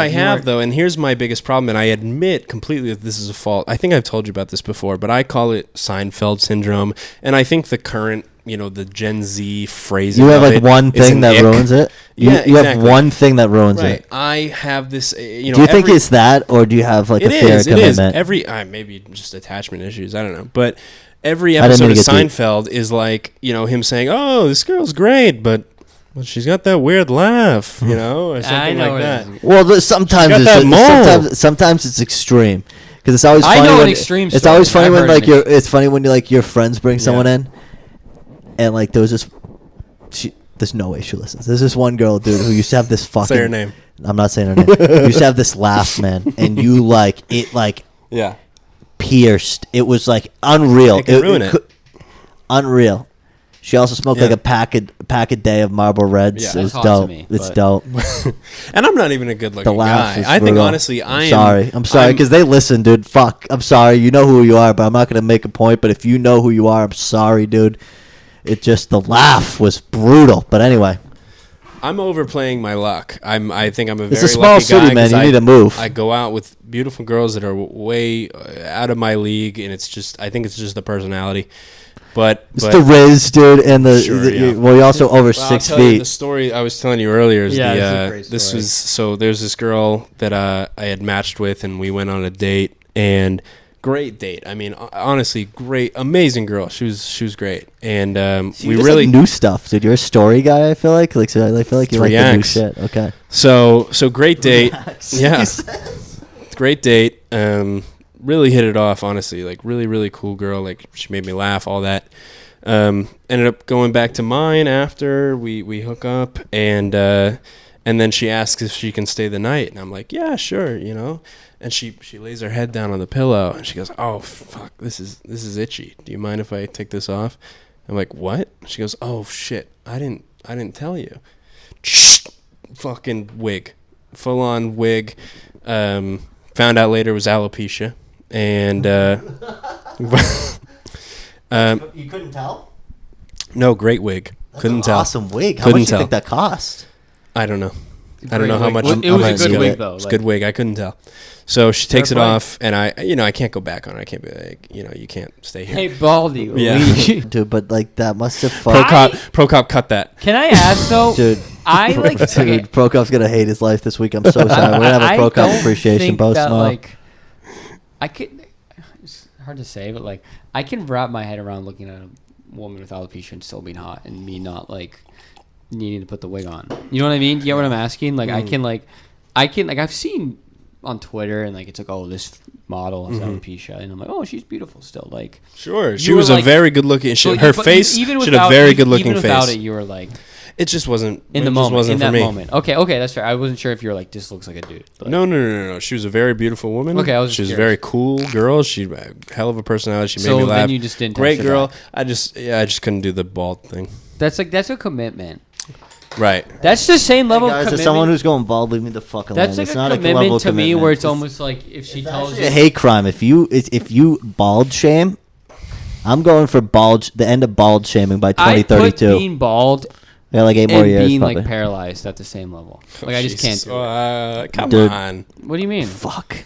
have though, and here's my biggest problem, and I admit completely that this is a fault. I think I've told you about this before, but I call it Seinfeld syndrome, and I think the current the Gen Z phrasing. You have like one thing that ruins it. You have one thing that ruins it. I have this. Do you think it's that, or do you have like a fear of commitment? It is. Maybe just attachment issues. I don't know, but every episode of Seinfeld is like him saying, "Oh, this girl's great, but she's got that weird laugh," or something like that. Well, sometimes it's extreme. Because it's always I funny know an when extreme it's story. always funny I've when heard like an it's funny when you like your friends bring someone Yeah. in, and like there was this. There's no way she listens. There's this one girl, dude, who used to have this fucking. Say her name. I'm not saying her name. Used to have this laugh, man, and you like it like Yeah. pierced. It was like unreal. It can ruin it. Unreal. She also smoked like Yeah. a pack a day of Marlboro Reds. Yeah. It That's was hot to dope. me, It's but- dope. And I'm not even a good The looking laugh guy. is I think brutal. honestly, I'm sorry. I'm sorry I'm- because they listen, dude. Fuck. I'm sorry. You know who you are, but I'm not gonna make a point. But if you know who you are, I'm sorry, dude. It just the laugh was brutal. But anyway, I'm overplaying my luck. I think I'm a very it's a small lucky city, guy man. 'cause You need to move. I go out with beautiful girls that are way out of my league, and I think it's just the personality. But It's the Riz, dude, and Sure, yeah. well, you're also over Well, 6 I'll tell you feet. the story I was telling you earlier is Yeah, the this is a great this story. was so there's this girl that I had matched with, and we went on a date, and great date. I mean, honestly, great, amazing girl. She was great, and So we you just really like new stuff, dude. You're a story guy. I feel like so I feel like you like Three the new acts. shit. Okay. so great date. Yeah, great date. Really hit it off, honestly. Like really cool girl. Like she made me laugh, all that. Ended up going back to mine after we hook up, and then she asks if she can stay the night, and I'm like, yeah, sure, you know. And she lays her head down on the pillow, and she goes, oh fuck, this is itchy. Do you mind if I take this off? I'm like, what? She goes, oh shit, I didn't tell you. Fucking wig, full on wig. Found out later it was alopecia, and You couldn't tell. no, great wig. Couldn't tell. Awesome wig. How Couldn't much do you tell. think that cost? I don't know. I don't know how much. It was I'm a good gonna wig get though. It's a like- good wig. I couldn't tell. So she takes it play. off, and I can't go back on it. I can't be like, you can't stay here. Hey, Baldy. Yeah. leave. Dude, but like that must have Pro fucked. cop, cut that. Can I ask though? Dude, I like. dude, Okay, Prokop's gonna hate his life this week. I'm so sorry. We're gonna have a I Prokop don't appreciation think post that, tomorrow. like, I could. It's hard to say, but like, I can wrap my head around looking at a woman with alopecia and still being hot, and me not like needing to put the wig on. You know what I mean? You get what I'm asking? Like, I can like I've seen on Twitter and like it's like, oh, this model has alopecia, and I'm like, oh, she's beautiful still. Like, Sure, she You were was like- a very good looking. so Her but face, even she had a without- very even- good looking even without face. it, you were like It just wasn't in the it just moment, wasn't in for that me. moment. Okay, that's fair. I wasn't sure if you were like, this looks like a dude. But. No. She was a very beautiful woman. Okay, I was just She was a curious. very cool girl. She had a hell of a personality. She made So me then laugh. you just didn't Great text her girl. back. I just couldn't do the bald thing. That's a commitment. Right. That's the same level Hey guys, of as commitment. someone who's going bald, leave me the fuck alone. That's like it's a not commitment level of to me commitment. where it's almost like if she tells Actually, a you. hate crime. If you bald shame, I'm going for the end of bald shaming by I put 2032. being bald Yeah, like 8 more and years. being probably. like paralyzed at the same level. Like I just can't Jesus. do it. Come Dude. on. What do you mean? Fuck.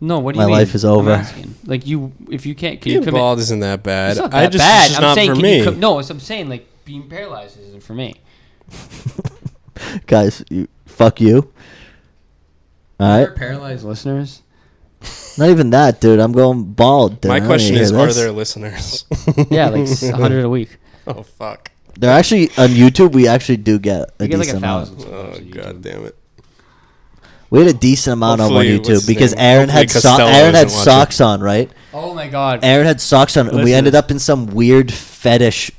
No, what do My you mean? life is over. I'm asking. Like if you can't, can you Being commit? bald isn't that bad. It's not I that just, bad. It's just I'm not saying, for can me. you no, it's I'm saying like being paralyzed isn't for me. Guys, fuck you. All Are right. there paralyzed listeners? Not even that, dude. I'm going bald. Dude. I My don't question need to is, hear are this. there listeners? Yeah, like 100 a week. Oh fuck. They're actually on YouTube. We actually do get a We get like decent amount. 1,000. Oh god damn it. We had a decent amount on Hopefully, what's YouTube his because name? Aaron Hopefully had Costello Aaron had isn't watching. socks on, right? Oh my god. Aaron had socks on, and we Listen. ended up in some weird fetish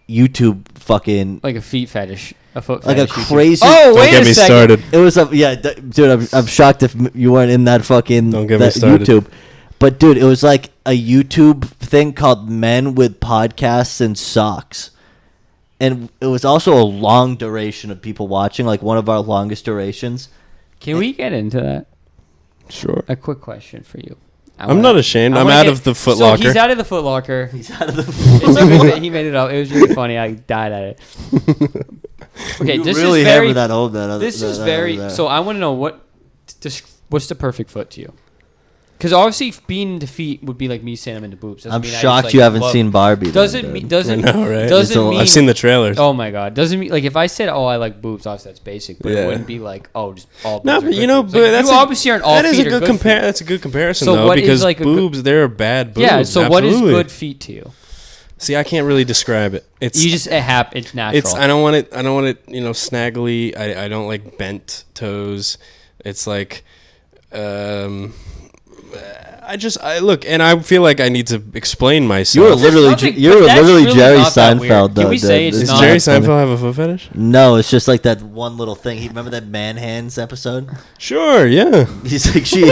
YouTube fucking Like a feet fetish, a foot like a fetish. YouTube. crazy. Oh Don't wait get a me second. started. It was a dude. I'm shocked if you weren't in that fucking Don't get me that started. YouTube. But dude, it was like a YouTube thing called Men with Podcasts and Socks, and it was also a long duration of people watching, like one of our longest durations. Can we get into that? Sure. A quick question for you. I'm not ashamed. I I'm wanna out get- of the Foot So Locker. he's out of the Foot Locker. He's out of the. He made it up. It was really funny. I died at it. Okay, You this really is very. hammer that home. That other, This is that very. other- So I want to know what's the perfect foot to you? Because obviously, being into feet would be like me saying I'm into boobs. Doesn't I'm mean I just, shocked like, you haven't love- seen Barbie. then, Doesn't dude. mean I doesn't know, right? doesn't mean I've seen the trailers. Oh my god! Doesn't mean like if I said, "Oh, I like boobs," obviously that's basic, but Yeah. it wouldn't be like, "Oh, just all." Boobs No, are but good you know, boobs. but Like, that's you obviously aren't all that is feet a are good good feet. That's a good comparison So though, what is, because like, a good- boobs, they're bad boobs. Yeah. So what is absolutely. good feet to you? See, I can't really describe it. It's You just it's natural. It's I don't want it. Snaggly. I don't like bent toes. It's like I look, and I feel like I need to explain myself. You were literally Jerry not that Seinfeld. weird. Though, Can we say it's Does not? Jerry Seinfeld have a foot fetish? No, it's just like that one little thing. Remember that Man Hands episode? Sure, yeah. He's like, Sure.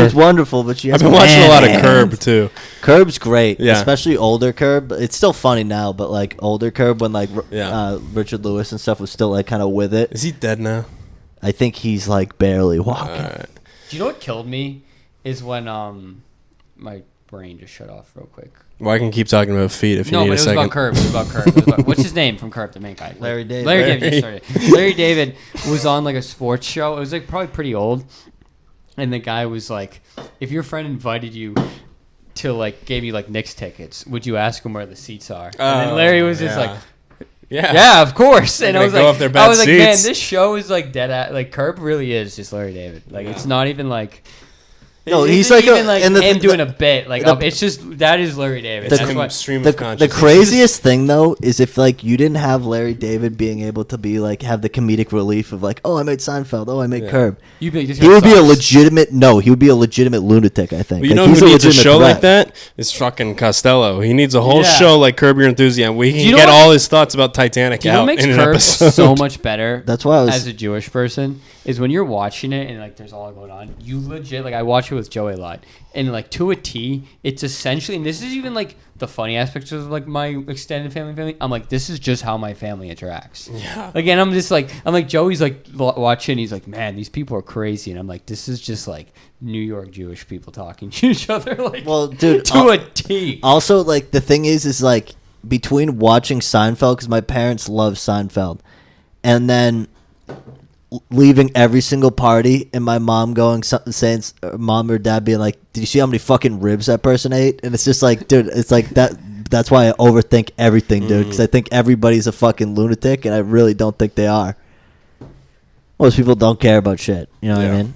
She's wonderful, but she has I've been watching a lot of man Curb hands. too. Curb's great, Yeah. especially older Curb. It's still funny now, but like older Curb when like Yeah. Richard Lewis and stuff was still like kind of with it. Is he dead now? I think he's like barely walking. Alright. Do you know what killed me? Is when my brain just shut off real quick. Well, I can keep talking about feet if you No, need but a it was second. about Curb. It was about Curb. It was about, what's his name from Curb? The main guy. Larry David. Larry David. Yes, sorry. Larry David was on like a sports show. It was like probably pretty old, and the guy was like, "If your friend invited you to like gave you like Knicks tickets, would you ask him where the seats are?" And then Larry was just like, "Yeah, of course." And I was go off their like, bad man, seats. this show is like dead at like Curb really is just Larry David. Like it's not even like. No, It he's isn't like even like and him doing a bit. Like it's just that is Larry David. The- That's Him what. stream the of consciousness. craziest thing though is if like you didn't have Larry David being able to be like have the comedic relief of like, oh, I made Seinfeld, oh, I made Yeah. Curb. You be, He would be a legitimate lunatic, I think. But you Like, know he's who needs a legitimate show threat. like that? It's fucking Costello. He needs a whole Yeah. show like Curb Your Enthusiasm where he Do can you know get what- all his thoughts about Titanic Do you know out what makes in an Curb episode. so much better? That's why I was as a Jewish person is when you're watching it and like there's all going on. You legit like I watch it with Joey a lot, and like to a T, it's essentially. And this is even like the funny aspects of like my extended family. I'm like, this is just how my family interacts. Yeah. Again, I'm like Joey's like watching. He's like, man, these people are crazy, and I'm like, this is just like New York Jewish people talking to each other. Like, well, dude. to a T. Also, like the thing is like between watching Seinfeld because my parents love Seinfeld, and then leaving every single party and my mom going something saying mom or dad being like, did you see how many fucking ribs that person ate? And it's just like, dude, it's like that's why I overthink everything, dude, because I think everybody's a fucking lunatic and I really don't think they are. Most people don't care about shit, you know what I Yeah. mean?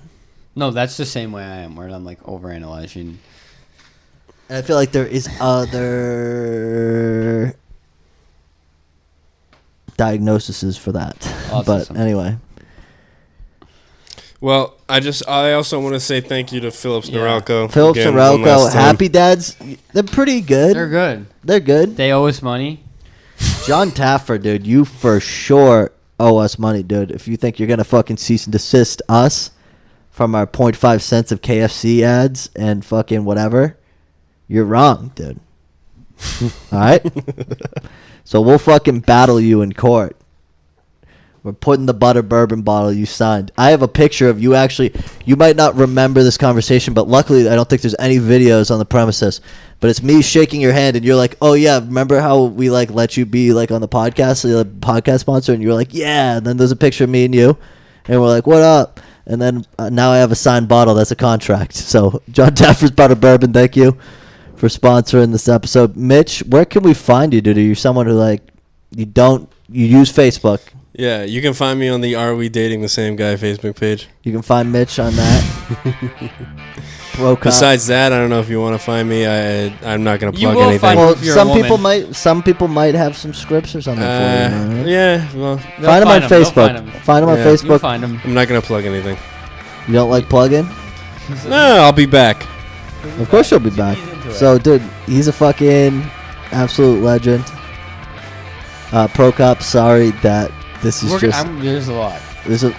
No, that's the same way I am, where I'm like overanalyzing. And I feel like there is other diagnoses for that. But Autism. anyway. Well, I also want to say thank you to Phillips Yeah. Norelco. Phillips again, and one Relco, last time. Happy Dads, they're pretty good. They're good. They're good. They owe us money. John Taffer, dude, you for sure owe us money, dude. If you think you're going to fucking cease and desist us from our 0.5 cents of KFC ads and fucking whatever, you're wrong, dude. All right? So we'll fucking battle you in court. We're putting the butter bourbon bottle you signed. I have a picture of you actually. You might not remember this conversation, but luckily I don't think there's any videos on the premises. But it's me shaking your hand, and you're like, "Oh yeah, remember how we like let you be like on the podcast, the podcast sponsor?" And you're like, "Yeah." And then there's a picture of me and you, and we're like, "What up?" And then now I have a signed bottle. That's a contract. So John Taffer's Butter Bourbon, thank you for sponsoring this episode. Mitch, where can we find you, dude? Are you someone who like you use Facebook? Yeah, you can find me on the Are We Dating the Same Guy Facebook page. You can find Mitch on that. Besides that, I don't know if you want to find me. I'm not going to You plug will anything. find well, if you're a woman. some people might have some scripts or something for you. Right? Yeah, well, Find him on Facebook. Find him on Yeah. You Facebook. find them. I'm not going to plug anything. You don't like plugging? No, I'll be back. Of course you'll be back. So, dude, he's a fucking absolute legend. Prokop, sorry that this is There's a lot.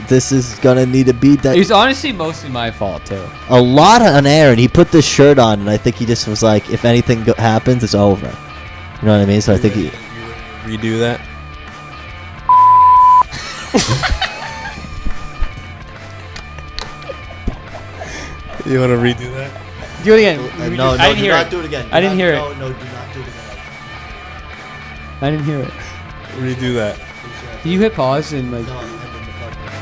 this is gonna need to be that. It was honestly mostly my fault too. A lot on air, and he put this shirt on, and I think he just was like, if anything happens, it's over. You know what I mean? So I think he. Redo that. You want to redo that? Do it again. No, I didn't hear it. do it again. I didn't hear it. No, do not do it again. I didn't hear it. Redo that. Did you hit pause and like? No, I'm ending the podcast.